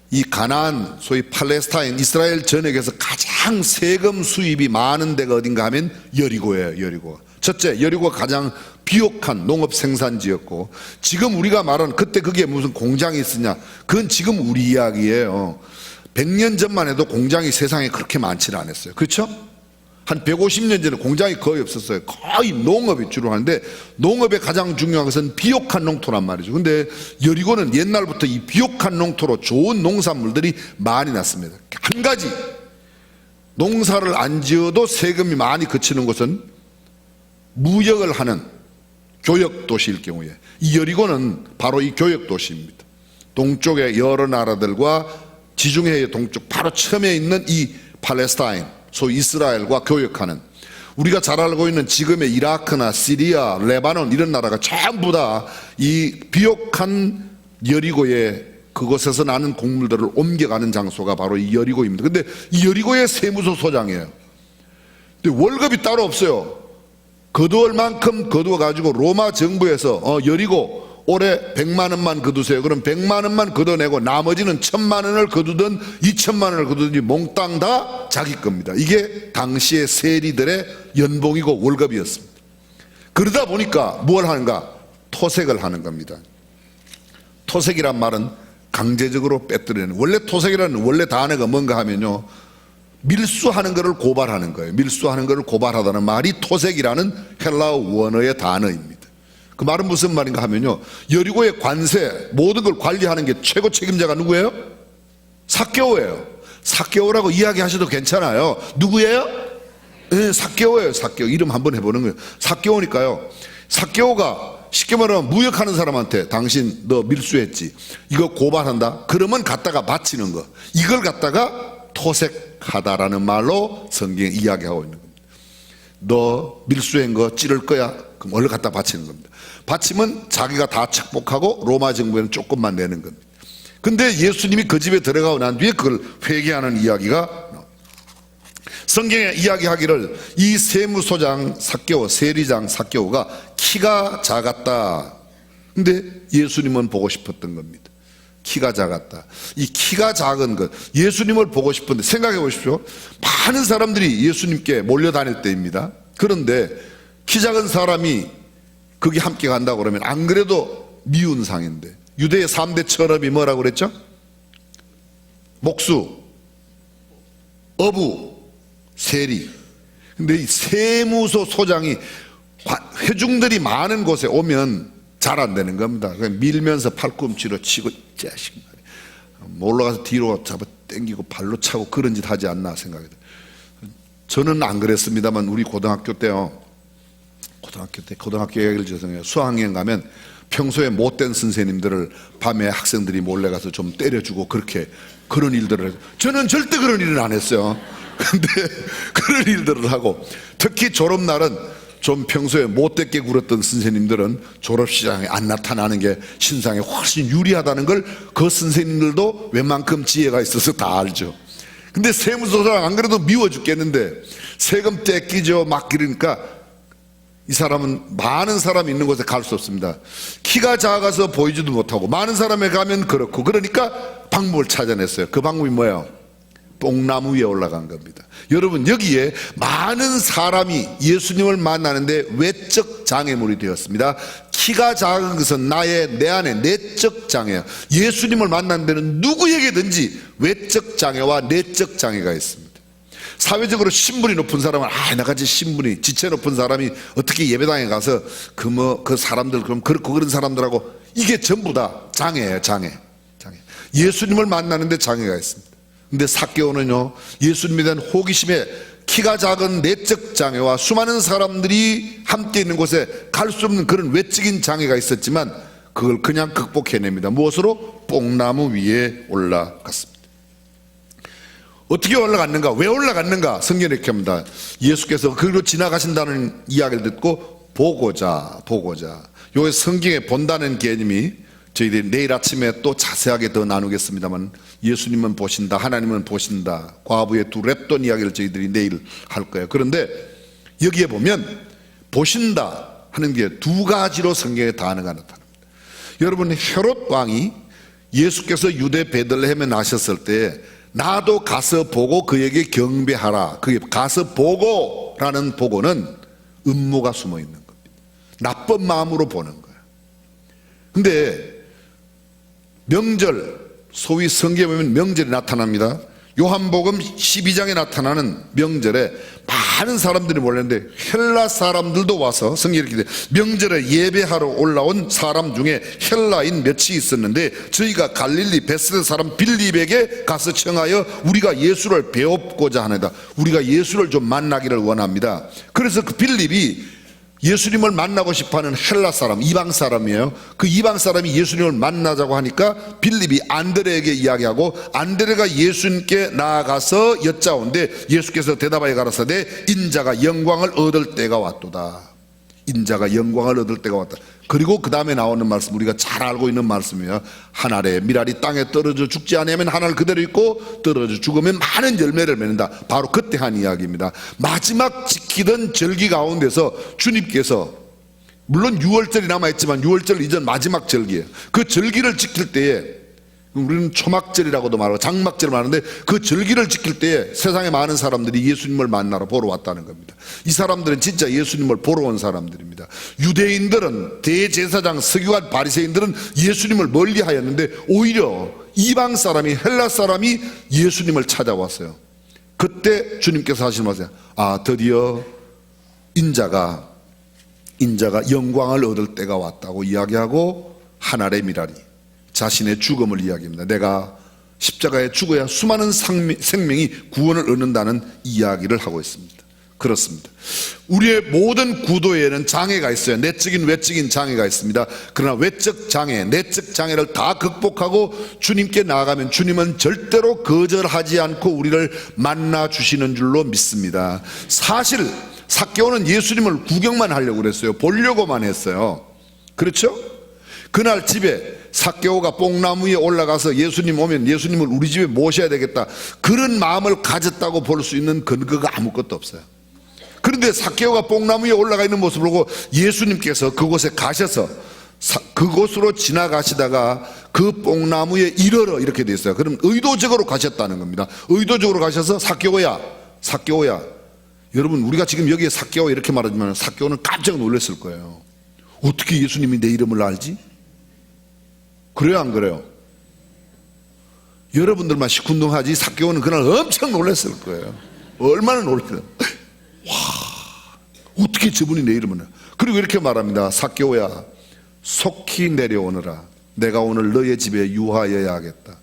이 가나안, 소위 팔레스타인, 이스라엘 전역에서 가장 세금 수입이 많은 데가 어딘가 하면 여리고예요. 여리고. 첫째, 여리고가 가장 비옥한 농업 생산지였고, 지금 우리가 말하는 그때 그게 무슨 공장이 있으냐, 그건 지금 우리 이야기예요. 100년 전만 해도 공장이 세상에 그렇게 많지는 않았어요. 그렇죠? 한 150년 전에 공장이 거의 없었어요. 거의 농업이 주로 하는데 농업의 가장 중요한 것은 비옥한 농토란 말이죠. 근데 여리고는 옛날부터 이 비옥한 농토로 좋은 농산물들이 많이 났습니다. 한 가지, 농사를 안 지어도 세금이 많이 그치는 곳은 무역을 하는 교역 도시일 경우에 이 여리고는 바로 이 교역 도시입니다. 동쪽의 여러 나라들과 지중해의 동쪽 바로 처음에 있는 이 팔레스타인, 소위 이스라엘과 교역하는, 우리가 잘 알고 있는 지금의 이라크나 시리아, 레바논 이런 나라가 전부 다 이 비옥한 여리고에 그곳에서 나는 곡물들을 옮겨가는 장소가 바로 이 여리고입니다. 근데 이 여리고의 세무서 소장이에요. 근데 월급이 따로 없어요. 거두을 만큼 거두어 가지고 로마 정부에서 여리고 올해 100만 원만 거두세요. 그럼 100만 원만 거둬내고 나머지는 1000만 원을 거두든 2000만 원을 거두든지 몽땅 다 자기 겁니다. 이게 당시의 세리들의 연봉이고 월급이었습니다. 그러다 보니까 뭘 하는가? 토색을 하는 겁니다. 토색이란 말은 강제적으로 빼뜨리는, 원래 토색이라는 원래 단어가 뭔가 하면요, 밀수하는 것을 고발하는 거예요. 밀수하는 것을 고발하다는 말이 토색이라는 헬라어 원어의 단어입니다. 그 말은 무슨 말인가 하면요, 여리고의 관세 모든 걸 관리하는 게 최고 책임자가 누구예요? 삭개오예요. 삭개오라고 이야기하셔도 괜찮아요. 누구예요? 네, 삭개오예요. 삭개오. 이름 한번 해보는 거예요. 삭개오니까요, 삭개오가 쉽게 말하면 무역하는 사람한테 당신 너 밀수했지, 이거 고발한다. 그러면 갖다가 바치는 거, 이걸 갖다가 토색하다라는 말로 성경에 이야기하고 있는 겁니다. 너 밀수한 거 찌를 거야? 그럼 얼른 갖다 바치는 겁니다. 바치면 자기가 다 착복하고 로마 정부에는 조금만 내는 겁니다. 근데 예수님이 그 집에 들어가고 난 뒤에 그걸 회개하는 이야기가, 성경에 이야기하기를 이 세무소장 삭개오, 세리장 삭개오가 키가 작았다. 근데 예수님은 보고 싶었던 겁니다. 키가 작았다. 이 키가 작은 것, 예수님을 보고 싶은데 생각해 보십시오. 많은 사람들이 예수님께 몰려다닐 때입니다. 그런데 키 작은 사람이 거기 함께 간다고 그러면 안 그래도 미운 상인데, 유대의 3대 철업이 뭐라고 그랬죠? 목수, 어부, 세리. 근데 이 세무서 소장이 회중들이 많은 곳에 오면 잘 안 되는 겁니다. 그냥 밀면서 팔꿈치로 치고, 자식 말이야, 올라가서 뒤로 잡아 당기고 발로 차고 그런 짓 하지 않나 생각이 돼요. 저는 안 그랬습니다만 우리 고등학교 때요, 고등학교 얘기를 죄송해요, 수학여행 가면 평소에 못된 선생님들을 밤에 학생들이 몰래 가서 좀 때려주고 그런 일들을 해요. 저는 절대 그런 일은 안 했어요. 근데 그런 일들을 하고, 특히 졸업날은 좀 평소에 못되게 굴었던 선생님들은 졸업시장에 안 나타나는 게 신상에 훨씬 유리하다는 걸 그 선생님들도 웬만큼 지혜가 있어서 다 알죠. 근데 세무서장 안 그래도 미워 죽겠는데 세금 떼끼죠 막 그러니까 이 사람은 많은 사람이 있는 곳에 갈 수 없습니다. 키가 작아서 보이지도 못하고 많은 사람에 가면 그렇고, 그러니까 방법을 찾아냈어요. 그 방법이 뭐예요? 뽕나무 위에 올라간 겁니다. 여러분, 여기에 많은 사람이 예수님을 만나는데 외적 장애물이 되었습니다. 키가 작은 것은 내 안에 내적 장애야. 예수님을 만난 데는 누구에게든지 외적 장애와 내적 장애가 있습니다. 사회적으로 신분이 높은 사람은 나같이 신분이 지체 높은 사람이 어떻게 예배당에 가서 그 사람들 그럼 그렇고 그런 사람들하고 이게 전부 다 장애예요. 장애. 예수님을 만나는데 장애가 있습니다. 근데 삭개오는요, 예수님에 대한 호기심에 키가 작은 내적 장애와 수많은 사람들이 함께 있는 곳에 갈 수 없는 그런 외적인 장애가 있었지만 그걸 그냥 극복해냅니다. 무엇으로? 뽕나무 위에 올라갔습니다. 어떻게 올라갔는가? 왜 올라갔는가? 성경에 이렇게 합니다. 예수께서 그리로 지나가신다는 이야기를 듣고 보고자. 요게 성경에 본다는 개념이 저희들이 내일 아침에 또 자세하게 더 나누겠습니다만, 예수님은 보신다, 하나님은 보신다, 과부의 두 랩돈 이야기를 저희들이 내일 할 거예요. 그런데 여기에 보면 보신다 하는 게 두 가지로 성경에 단어가 나타납니다. 여러분, 헤롯 왕이 예수께서 유대 베들레헴에 나셨을 때 나도 가서 보고 그에게 경배하라, 그게 가서 보고라는 보고는 음모가 숨어 있는 겁니다. 나쁜 마음으로 보는 거예요. 근데 명절, 소위 성경에 보면 명절이 나타납니다. 요한복음 12장에 나타나는 명절에 많은 사람들이 몰렸는데 헬라 사람들도 와서, 성경에 이렇게 돼, 명절에 예배하러 올라온 사람 중에 헬라인 몇이 있었는데 저희가 갈릴리 베스레 사람 빌립에게 가서 청하여 우리가 예수를 배웁고자 하나이다. 우리가 예수를 좀 만나기를 원합니다. 그래서 그 빌립이 예수님을 만나고 싶어하는 헬라 사람, 이방 사람이에요. 그 이방 사람이 예수님을 만나자고 하니까 빌립이 안드레에게 이야기하고, 안드레가 예수님께 나아가서 여짜온데 예수께서 대답하여 가라사대 인자가 영광을 얻을 때가 왔도다. 인자가 영광을 얻을 때가 왔다. 그리고 그 다음에 나오는 말씀, 우리가 잘 알고 있는 말씀이에요. 한 알의 밀알이 땅에 떨어져 죽지 않으면 한 알 그대로 있고 떨어져 죽으면 많은 열매를 맺는다. 바로 그때 한 이야기입니다. 마지막 지키던 절기 가운데서 주님께서, 물론 6월절이 남아있지만 6월절 이전 마지막 절기예요. 그 절기를 지킬 때에, 우리는 초막절이라고도 말하고 장막절을 말하는데, 그 절기를 지킬 때에 세상에 많은 사람들이 예수님을 만나러 보러 왔다는 겁니다. 이 사람들은 진짜 예수님을 보러 온 사람들입니다. 유대인들은, 대제사장, 서기관, 바리새인들은 예수님을 멀리하였는데 오히려 이방 사람이, 헬라 사람이 예수님을 찾아왔어요. 그때 주님께서 하시는 말씀, 드디어 인자가 영광을 얻을 때가 왔다고 이야기하고, 한 알의 밀알이 자신의 죽음을 이야기합니다. 내가 십자가에 죽어야 수많은 생명이 구원을 얻는다는 이야기를 하고 있습니다. 그렇습니다. 우리의 모든 구도에는 장애가 있어요. 내적인 외적인 장애가 있습니다. 그러나 외적 장애, 내적 장애를 다 극복하고 주님께 나아가면 주님은 절대로 거절하지 않고 우리를 만나 주시는 줄로 믿습니다. 사실 삭개오는 예수님을 구경만 하려고 그랬어요. 보려고만 했어요. 그렇죠? 그날 집에 삭개오가 뽕나무 위에 올라가서 예수님 오면 예수님을 우리 집에 모셔야 되겠다, 그런 마음을 가졌다고 볼 수 있는 근거가 아무것도 없어요. 그런데 삭개오가 뽕나무 위에 올라가 있는 모습을 보고 예수님께서 그곳에 가셔서 그곳으로 지나가시다가 그 뽕나무에 이르러, 이렇게 돼 있어요. 그럼 의도적으로 가셨다는 겁니다. 의도적으로 가셔서 삭개오야. 여러분, 우리가 지금 여기에 삭개오 이렇게 말하지만 삭개오는 깜짝 놀랐을 거예요. 어떻게 예수님이 내 이름을 알지? 그래요, 안 그래요? 여러분들만 시큰둥하지 삭개오는 그날 엄청 놀랐을 거예요. 얼마나 놀랐어요. 와, 어떻게 저분이 내 이름을 알아? 그리고 이렇게 말합니다. 삭개오야, 속히 내려오너라. 내가 오늘 너의 집에 유하여야 하겠다.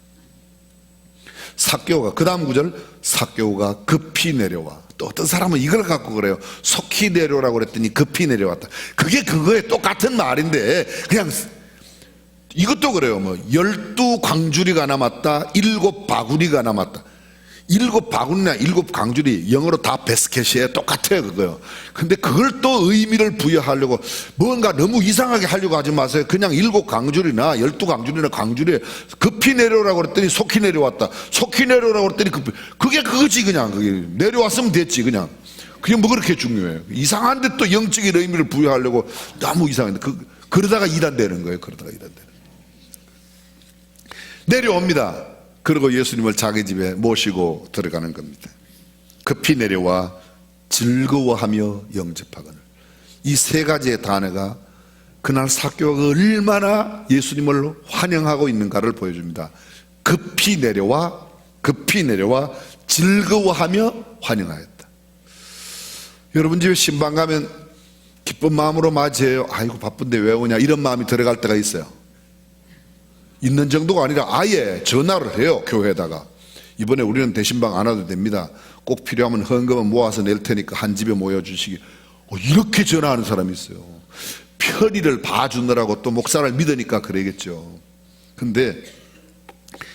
삭개오가, 그 다음 구절, 삭개오가 급히 내려와. 또 어떤 사람은 이걸 갖고 그래요. 속히 내려오라고 그랬더니 급히 내려왔다. 그게 그거에 똑같은 말인데, 그냥 이것도 그래요. 12광주리가 남았다, 7바구니가 남았다. 7바구니나 7광주리, 영어로 다 베스켓이에요. 똑같아요, 그거요. 근데 그걸 또 의미를 부여하려고 뭔가 너무 이상하게 하려고 하지 마세요. 그냥 7광주리나 12광주리나 광주리에 급히 내려오라고 그랬더니 속히 내려왔다. 속히 내려오라고 그랬더니 급히. 그게 그거지, 그냥. 그게 내려왔으면 됐지, 그냥. 그게 뭐 그렇게 중요해요. 이상한데 또 영적인 의미를 부여하려고 너무 이상한데, 그러다가 이단되는 거예요. 내려옵니다. 그리고 예수님을 자기 집에 모시고 들어가는 겁니다. 급히 내려와 즐거워하며 영접하거늘. 이 세 가지의 단어가 그날 삭개오가 얼마나 예수님을 환영하고 있는가를 보여줍니다. 급히 내려와 즐거워하며 환영하였다. 여러분 집에 신방 가면 기쁜 마음으로 맞이해요? 아이고 바쁜데 왜 오냐 이런 마음이 들어갈 때가 있어요. 있는 정도가 아니라 아예 전화를 해요. 교회에다가 이번에 우리는 대신방 안 와도 됩니다. 꼭 필요하면 헌금은 모아서 낼 테니까 한 집에 모여주시기. 이렇게 전화하는 사람이 있어요. 편의를 봐주느라고 또 목사를 믿으니까 그러겠죠. 근데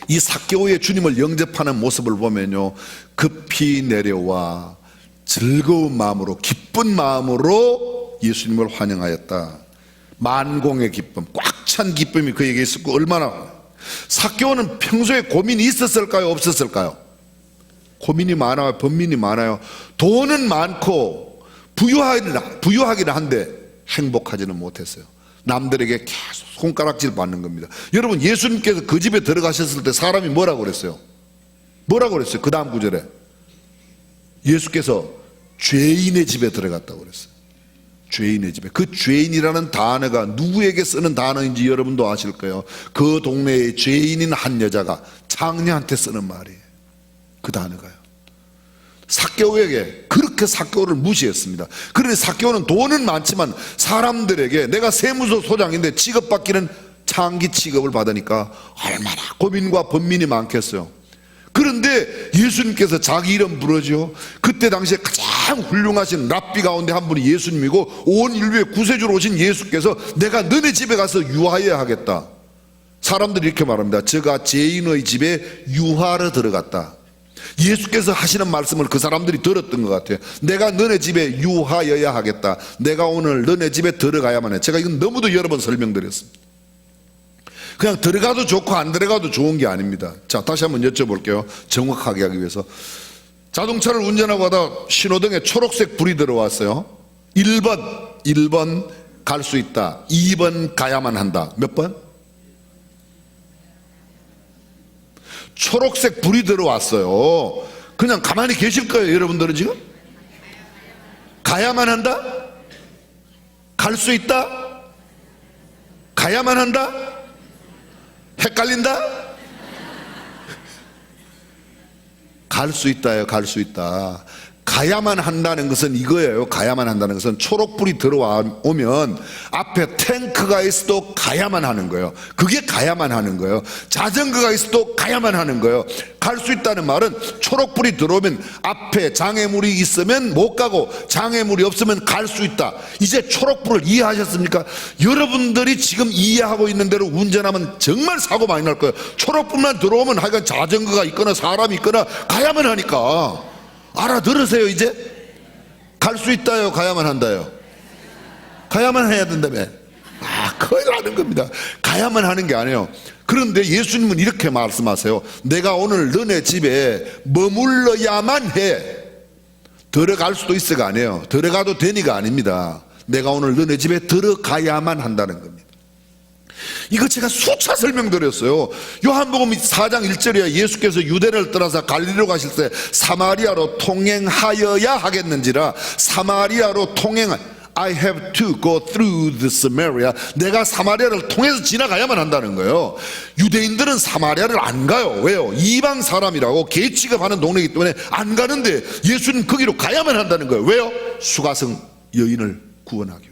이 삭개오의 주님을 영접하는 모습을 보면요, 급히 내려와 즐거운 마음으로 기쁜 마음으로 예수님을 환영하였다. 만공의 기쁨, 꽉 찬 기쁨이 그에게 있었고, 얼마나 삭개오는 평소에 고민이 있었을까요, 없었을까요? 고민이 많아요, 번민이 많아요. 돈은 많고 부유하기는 한데 행복하지는 못했어요. 남들에게 계속 손가락질 받는 겁니다. 여러분, 예수님께서 그 집에 들어가셨을 때 사람이 뭐라고 그랬어요? 그 다음 구절에 예수께서 죄인의 집에 들어갔다고 그랬어요. 죄인의 집에. 그 죄인이라는 단어가 누구에게 쓰는 단어인지 여러분도 아실 거예요. 그 동네에 죄인인 한 여자가 장녀한테 쓰는 말이에요. 그 단어가요. 삭개오에게 그렇게 삭개오를 무시했습니다. 그런데 삭개오는 돈은 많지만 사람들에게 내가 세무서 소장인데 취급받기는 창기 취급을 받으니까 얼마나 고민과 번민이 많겠어요. 그런데 예수님께서 자기 이름 부르죠. 그때 당시에 가장 훌륭하신 랍비 가운데 한 분이 예수님이고 온 인류의 구세주로 오신 예수께서 내가 너네 집에 가서 유하여야 하겠다. 사람들이 이렇게 말합니다. 저가 죄인의 집에 유하러 들어갔다. 예수께서 하시는 말씀을 그 사람들이 들었던 것 같아요. 내가 너네 집에 유하여야 하겠다. 내가 오늘 너네 집에 들어가야만 해. 제가 이건 너무도 여러 번 설명드렸습니다. 그냥 들어가도 좋고 안 들어가도 좋은 게 아닙니다. 자, 다시 한번 여쭤볼게요. 정확하게 하기 위해서. 자동차를 운전하고 가다 신호등에 초록색 불이 들어왔어요. 1번 갈 수 있다. 2번 가야만 한다. 몇 번? 초록색 불이 들어왔어요. 그냥 가만히 계실 거예요, 여러분들은 지금? 가야만 한다? 갈 수 있다? 가야만 한다? 헷갈린다? 갈 수 있다요, 갈 수 있다. 가야만 한다는 것은 이거예요. 가야만 한다는 것은 초록불이 들어오면 앞에 탱크가 있어도 가야만 하는 거예요. 그게 가야만 하는 거예요. 자전거가 있어도 가야만 하는 거예요. 갈 수 있다는 말은 초록불이 들어오면 앞에 장애물이 있으면 못 가고 장애물이 없으면 갈 수 있다. 이제 초록불을 이해하셨습니까? 여러분들이 지금 이해하고 있는 대로 운전하면 정말 사고 많이 날 거예요. 초록불만 들어오면 하여간 자전거가 있거나 사람이 있거나 가야만 하니까. 알아들으세요. 이제 갈 수 있다요, 가야만 한다요? 가야만 해야 된다며. 큰일 나는 겁니다. 가야만 하는 게 아니에요. 그런데 예수님은 이렇게 말씀하세요. 내가 오늘 너네 집에 머물러야만 해. 들어갈 수도 있어가 아니에요. 들어가도 되니가 아닙니다. 내가 오늘 너네 집에 들어가야만 한다는 겁니다. 이거 제가 수차 설명드렸어요. 요한복음 4장 1절에 예수께서 유대를 떠나서 갈릴리로 가실 때 사마리아로 통행하여야 하겠는지라. 사마리아로 I have to go through the Samaria. 내가 사마리아를 통해서 지나가야만 한다는 거예요. 유대인들은 사마리아를 안 가요. 왜요? 이방 사람이라고 개 취급하는 동네이기 때문에 안 가는데 예수는 거기로 가야만 한다는 거예요. 왜요? 수가성 여인을 구원하기 위해서.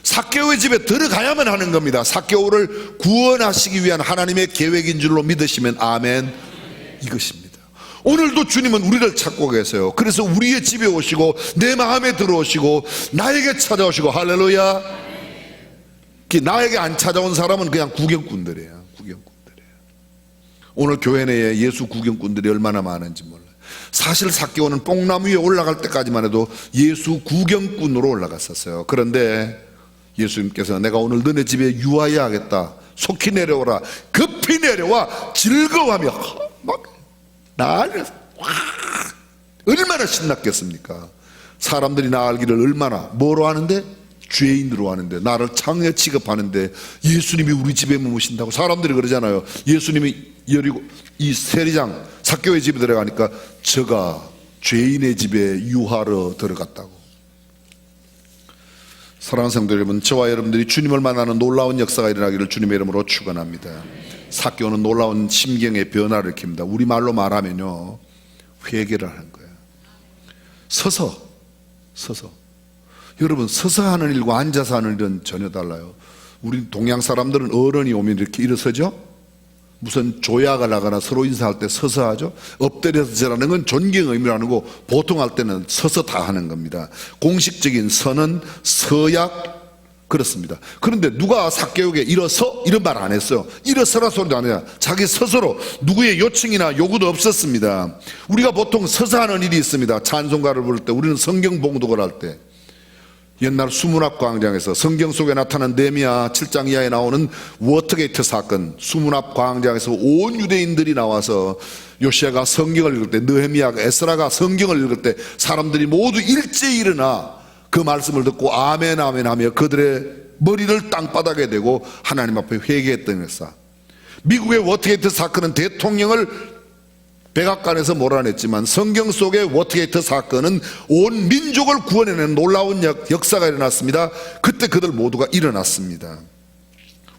삭개오의 집에 들어가야만 하는 겁니다. 삭개오를 구원하시기 위한 하나님의 계획인 줄로 믿으시면 아멘. 이것입니다. 오늘도 주님은 우리를 찾고 계세요. 그래서 우리의 집에 오시고 내 마음에 들어오시고 나에게 찾아오시고. 할렐루야. 나에게 안 찾아온 사람은 그냥 구경꾼들이에요. 오늘 교회 내에 예수 구경꾼들이 얼마나 많은지 몰라요. 사실 삭개오는 뽕나무 위에 올라갈 때까지만 해도 예수 구경꾼으로 올라갔었어요. 그런데 예수님께서 내가 오늘 너네 집에 유하여야 하겠다. 속히 내려오라. 급히 내려와 즐거워하며 막 난리. 얼마나 신났겠습니까? 사람들이 나 알기를 얼마나 뭐로 하는데? 죄인으로 하는데, 나를 장애 취급하는데 예수님이 우리 집에 머무신다고. 사람들이 그러잖아요. 예수님이 여리고 이 세리장 삭개오의 집에 들어가니까 저가 죄인의 집에 유하러 들어갔다고. 사랑하는 성도 여러분, 저와 여러분들이 주님을 만나는 놀라운 역사가 일어나기를 주님의 이름으로 축원합니다. 삭개오는 놀라운 심경의 변화를 일으킵니다. 우리말로 말하면요, 회개를 하는 거예요. 서서 여러분, 서서 하는 일과 앉아서 하는 일은 전혀 달라요. 우리 동양 사람들은 어른이 오면 이렇게 일어서죠. 무슨 조약을 하거나 서로 인사할 때 서서 하죠. 엎드려서 절하는 건 존경의 의미로 하는 거고, 보통 할 때는 서서 다 하는 겁니다. 공식적인 서는 서약, 그렇습니다. 그런데 누가 삭개오에게 일어서? 이런 말 안 했어요. 일어서라 소리도 안 해요. 자기 스스로 누구의 요청이나 요구도 없었습니다. 우리가 보통 서서 하는 일이 있습니다. 찬송가를 부를 때, 우리는 성경 봉독을 할 때, 옛날 수문합 광장에서 성경 속에 나타난 느헤미야 7장 이하에 나오는 워터게이트 사건, 수문합 광장에서 온 유대인들이 나와서 요시아가 성경을 읽을 때, 느헤미야가, 에스라가 성경을 읽을 때 사람들이 모두 일제히 일어나 그 말씀을 듣고 아멘 아멘 하며 그들의 머리를 땅바닥에 대고 하나님 앞에 회개했던 역사. 미국의 워터게이트 사건은 대통령을 백악관에서 몰아냈지만 성경 속의 워터게이트 사건은 온 민족을 구원해내는 놀라운 역사가 일어났습니다. 그때 그들 모두가 일어났습니다.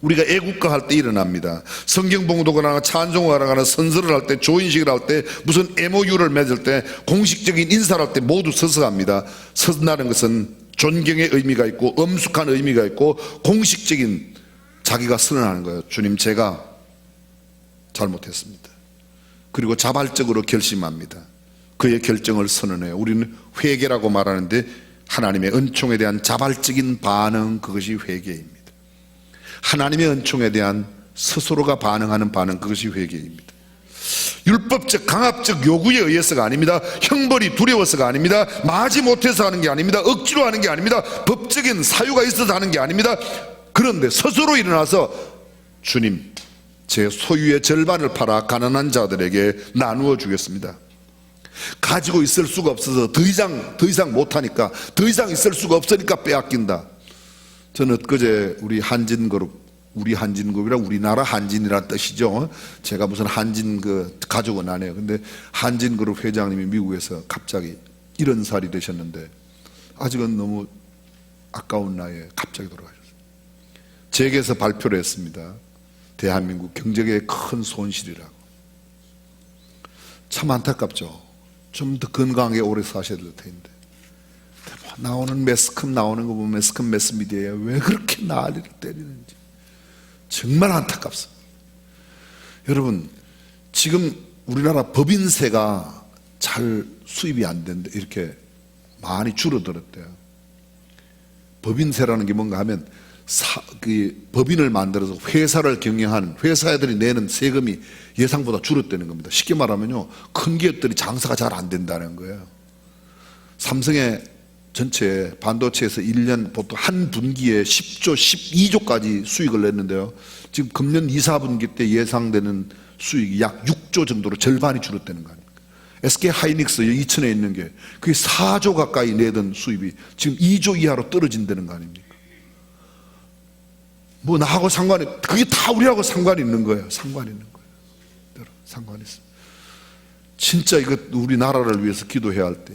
우리가 애국가 할 때 일어납니다. 성경 봉독을 하거나 찬송을 하거나 선서를 할 때, 조인식을 할 때, 무슨 MOU를 맺을 때, 공식적인 인사를 할 때 모두 서서 합니다. 서다는 것은 존경의 의미가 있고 엄숙한 의미가 있고 공식적인 자기가 선언하는 거예요. 주님, 제가 잘못했습니다. 그리고 자발적으로 결심합니다. 그의 결정을 선언해요. 우리는 회개라고 말하는데 하나님의 은총에 대한 자발적인 반응, 그것이 회개입니다. 하나님의 은총에 대한 스스로가 반응하는 반응, 그것이 회개입니다. 율법적 강압적 요구에 의해서가 아닙니다. 형벌이 두려워서가 아닙니다. 마지 못해서 하는 게 아닙니다. 억지로 하는 게 아닙니다. 법적인 사유가 있어서 하는 게 아닙니다. 그런데 스스로 일어나서 주님, 제 소유의 절반을 팔아 가난한 자들에게 나누어 주겠습니다. 가지고 있을 수가 없어서 더 이상 못하니까, 더 이상 있을 수가 없으니까 빼앗긴다. 저는 엊그제 우리 한진그룹이라 우리나라 한진이라는 뜻이죠. 제가 무슨 한진 가족은 아니에요. 근데 한진그룹 회장님이 미국에서 갑자기 70살이 되셨는데 아직은 너무 아까운 나이에 갑자기 돌아가셨어요. 제게서 발표를 했습니다. 대한민국 경제계의 큰 손실이라고. 참 안타깝죠. 좀 더 건강하게 오래 사셔야 될 텐데. 나오는 매스컴 나오는 거 보면 매스컴 매스미디어에 왜 그렇게 난리를 때리는지 정말 안타깝습니다. 여러분, 지금 우리나라 법인세가 잘 수입이 안 된다, 이렇게 많이 줄어들었대요. 법인세라는 게 뭔가 하면 법인을 만들어서 회사를 경영하는 회사들이 내는 세금이 예상보다 줄었다는 겁니다. 쉽게 말하면요, 큰 기업들이 장사가 잘 안 된다는 거예요. 삼성의 전체 반도체에서 1년 보통 한 분기에 10조, 12조까지 수익을 냈는데요. 지금 금년 2, 4분기 때 예상되는 수익이 약 6조 정도로 절반이 줄었다는 거 아닙니까? SK 하이닉스 이천에 있는 게 그게 4조 가까이 내던 수입이 지금 2조 이하로 떨어진다는 거 아닙니까? 뭐 나하고 상관이, 그게 다 우리하고 상관이 있는 거예요. 상관이 있는 거예요. 상관이 있어요. 진짜 이거 우리나라를 위해서 기도해야 할 때.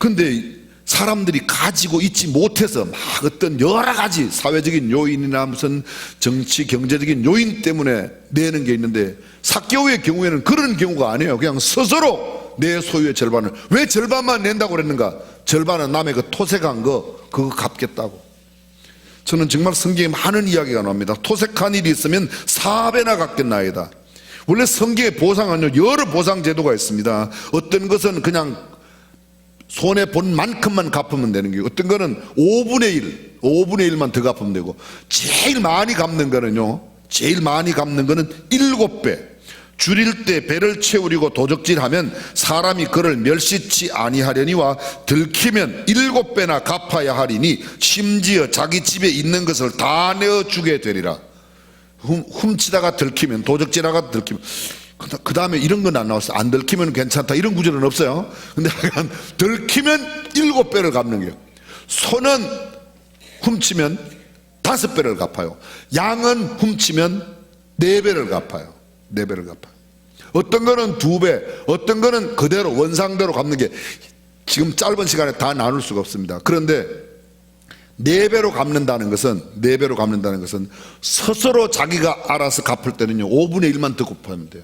근데 사람들이 가지고 있지 못해서 막 어떤 여러 가지 사회적인 요인이나 무슨 정치 경제적인 요인 때문에 내는 게 있는데, 삭개오의 경우에는 그런 경우가 아니에요. 그냥 스스로 내 소유의 절반을. 왜 절반만 낸다고 그랬는가? 절반은 남의 그 토색한 거 그거 갚겠다고. 저는 정말 성경에 많은 이야기가 나옵니다. 토색한 일이 있으면 4배나 갚겠나이다. 원래 성경의 보상은요, 여러 보상 제도가 있습니다. 어떤 것은 그냥 손해 본 만큼만 갚으면 되는 게, 어떤 거는 5분의 1만 더 갚으면 되고, 제일 많이 갚는 거는 7배. 줄일 때 배를 채우려고 도적질하면 사람이 그를 멸시치 아니하려니와 들키면 7배나 갚아야 하리니 심지어 자기 집에 있는 것을 다 내어주게 되리라. 훔치다가 들키면, 도적질하다가 들키면, 그 다음에 이런 건 안 나왔어요. 안 들키면 괜찮다, 이런 구절은 없어요. 근데 들키면 7배를 갚는 거예요. 소는 훔치면 5배를 갚아요. 양은 훔치면 4배를 갚아요. 4배를 갚아요. 어떤 거는 2배, 어떤 거는 그대로 원상대로 갚는 게 지금 짧은 시간에 다 나눌 수가 없습니다. 그런데 4배로 갚는다는 것은 스스로 자기가 알아서 갚을 때는요 5분의 1만 더 곱하면 돼요.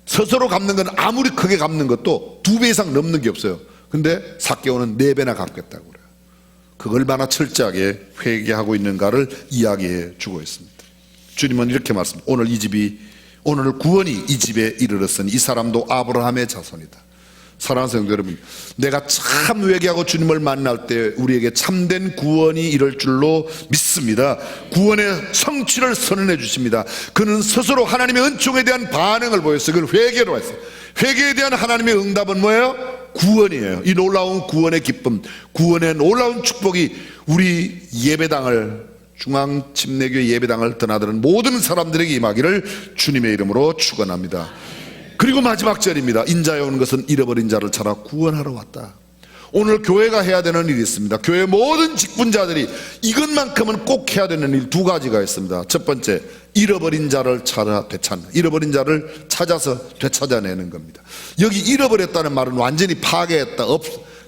스스로 갚는 건 아무리 크게 갚는 것도 2배 이상 넘는 게 없어요. 근데 삭개오는 4배나 갚겠다고 그래요. 그 얼마나 철저하게 회개하고 있는가를 이야기해 주고 있습니다. 주님은 이렇게 말씀합니다. 오늘 구원이 이 집에 이르렀으니 이 사람도 아브라함의 자손이다. 사랑하는 성도 여러분, 내가 참 회개하고 주님을 만날 때 우리에게 참된 구원이 이럴 줄로 믿습니다. 구원의 성취를 선언해 주십니다. 그는 스스로 하나님의 은총에 대한 반응을 보였어요. 그걸 회개로 했어요. 회개에 대한 하나님의 응답은 뭐예요? 구원이에요. 이 놀라운 구원의 기쁨, 구원의 놀라운 축복이 우리 예배당을, 중앙침례교회 예배당을 드나드는 모든 사람들에게 임하기를 주님의 이름으로 축원합니다. 그리고 마지막 절입니다. 인자에 온 것은 잃어버린 자를 찾아 구원하러 왔다. 오늘 교회가 해야 되는 일이 있습니다. 교회 모든 직분자들이 이것만큼은 꼭 해야 되는 일 2가지가 있습니다. 첫 번째, 잃어버린 자를 찾아 되찾는, 잃어버린 자를 찾아서 되찾아내는 겁니다. 여기 잃어버렸다는 말은 완전히 파괴했다,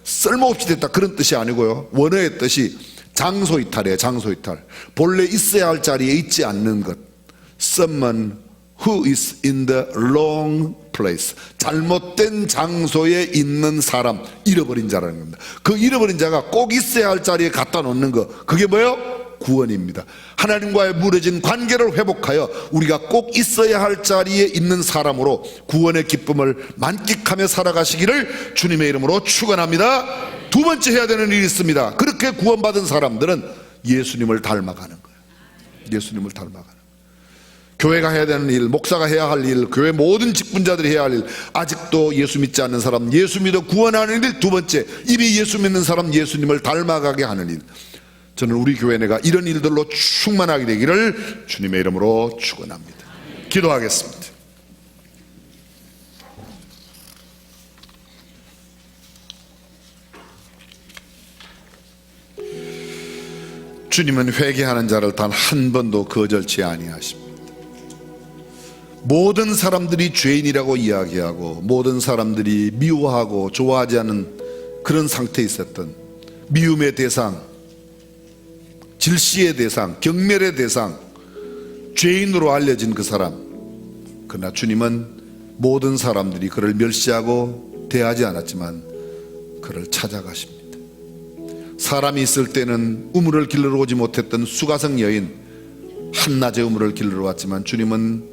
쓸모없이 됐다 그런 뜻이 아니고요, 원어의 뜻이 장소이탈이에요. 장소이탈. 본래 있어야 할 자리에 있지 않는 것. Someone who is in the wrong place. 잘못된 장소에 있는 사람, 잃어버린 자라는 겁니다. 그 잃어버린 자가 꼭 있어야 할 자리에 갖다 놓는 거, 그게 뭐예요? 구원입니다. 하나님과의 무너진 관계를 회복하여 우리가 꼭 있어야 할 자리에 있는 사람으로 구원의 기쁨을 만끽하며 살아가시기를 주님의 이름으로 축원합니다. 2번째 해야 되는 일이 있습니다. 그렇게 구원받은 사람들은 예수님을 닮아가는 거예요. 예수님을 닮아가는 거예요. 교회가 해야 되는 일, 목사가 해야 할 일, 교회 모든 직분자들이 해야 할 일, 아직도 예수 믿지 않는 사람 예수 믿어 구원하는 일. 2번째, 이미 예수 믿는 사람 예수님을 닮아가게 하는 일. 저는 우리 교회 내가 이런 일들로 충만하게 되기를 주님의 이름으로 축원합니다. 기도하겠습니다. 주님은 회개하는 자를 단 한 번도 거절치 아니하십니다. 모든 사람들이 죄인이라고 이야기하고 모든 사람들이 미워하고 좋아하지 않는 그런 상태에 있었던 미움의 대상, 질시의 대상, 경멸의 대상, 죄인으로 알려진 그 사람. 그러나 주님은 모든 사람들이 그를 멸시하고 대하지 않았지만 그를 찾아가십니다. 사람이 있을 때는 우물을 길러 오지 못했던 수가성 여인, 한낮에 우물을 길러 왔지만 주님은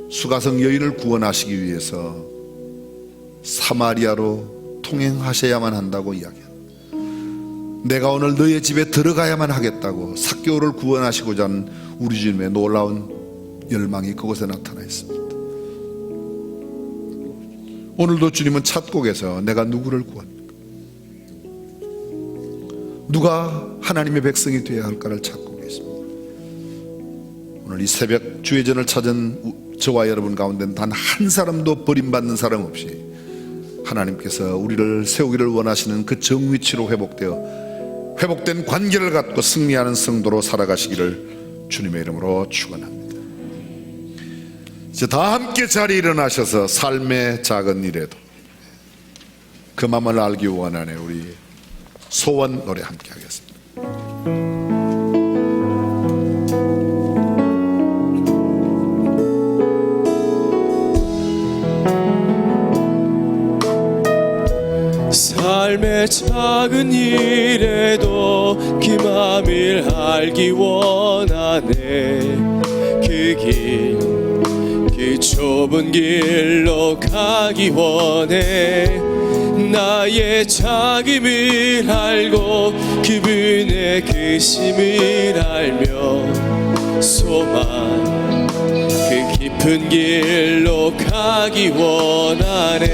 수가성 여인을 구원하시기 위해서 사마리아로 통행하셔야만 한다고 이야기합니다. 내가 오늘 너의 집에 들어가야만 하겠다고 삭개오를 구원하시고자 하는 우리 주님의 놀라운 열망이 그곳에 나타나 있습니다. 오늘도 주님은 찾고 계세요. 내가 누구를 구합니까? 누가 하나님의 백성이 되어야 할까를 찾고 계십니다. 오늘 이 새벽 주의전을 찾은 저와 여러분 가운데는 단 한 사람도 버림받는 사람 없이 하나님께서 우리를 세우기를 원하시는 그 정위치로 회복된 관계를 갖고 승리하는 성도로 살아가시기를 주님의 이름으로 축원합니다. 이제 다 함께 자리에 일어나셔서 삶의 작은 일에도 그 마음을 알기 원하네. 우리 소원 노래 함께 하겠습니다. 삶의 작은 일에도 그 맘을 알기 원하네. 그 길, 그 좁은 길로 가기 원해. 나의 작음을 알고 그분의 크심을 알며 소망 그 깊은 길로 가기 원하네.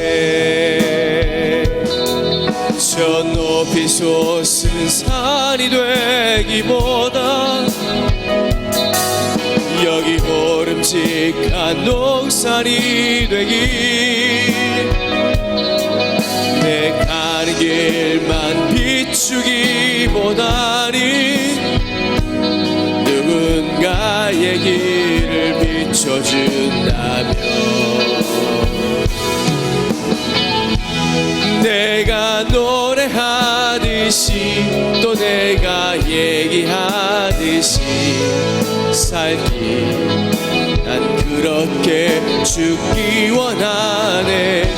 저 높이 솟은 산이 되기보다 여기 보름직한 농산이 되길, 내 가는 길만 비추기보다는 누군가의 길을 비춰준다면 내가 노래하듯이 또 내가 살기 난 그렇게 죽기 원하네.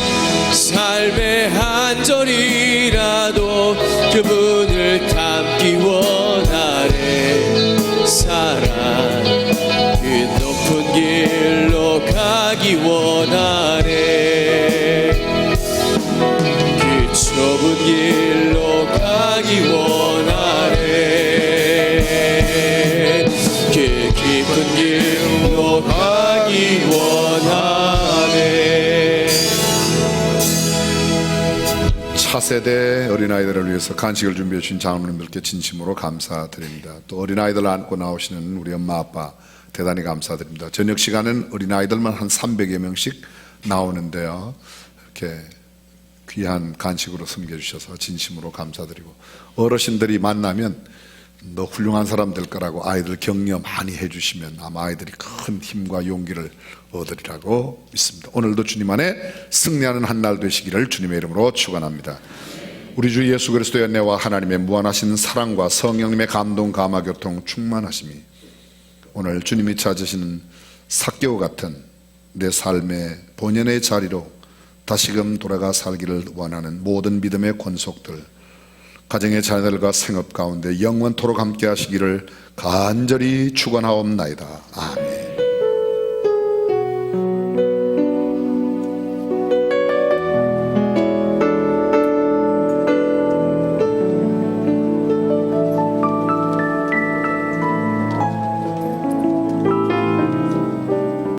삶의 한 절이라도 그분을 닮기 원하네. 사랑 그 높은 길로 가기 원하네. 그 좁은 길로 가기 원하네. 그 깊은 길로 가기 원하네. 차세대 어린아이들을 위해서 간식을 준비해 주신 장로님들께 진심으로 감사드립니다. 또 어린아이들 안고 나오시는 우리 엄마 아빠 대단히 감사드립니다. 저녁 시간은 어린아이들만 한 300여 명씩 나오는데요. 이렇게 귀한 간식으로 섬겨주셔서 진심으로 감사드리고, 어르신들이 만나면 너 훌륭한 사람 될 거라고 아이들 격려 많이 해주시면 아마 아이들이 큰 힘과 용기를 얻으리라고 믿습니다. 오늘도 주님 안에 승리하는 한 날 되시기를 주님의 이름으로 축원합니다. 우리 주 예수 그리스도의 은혜와 하나님의 무한하신 사랑과 성령님의 감동 감화 교통 충만하심이 오늘 주님이 찾으시는 삭개오 같은 내 삶의 본연의 자리로 다시금 돌아가 살기를 원하는 모든 믿음의 권속들, 가정의 자녀들과 생업 가운데 영원토록 함께 하시기를 간절히 축원하옵나이다. 아멘.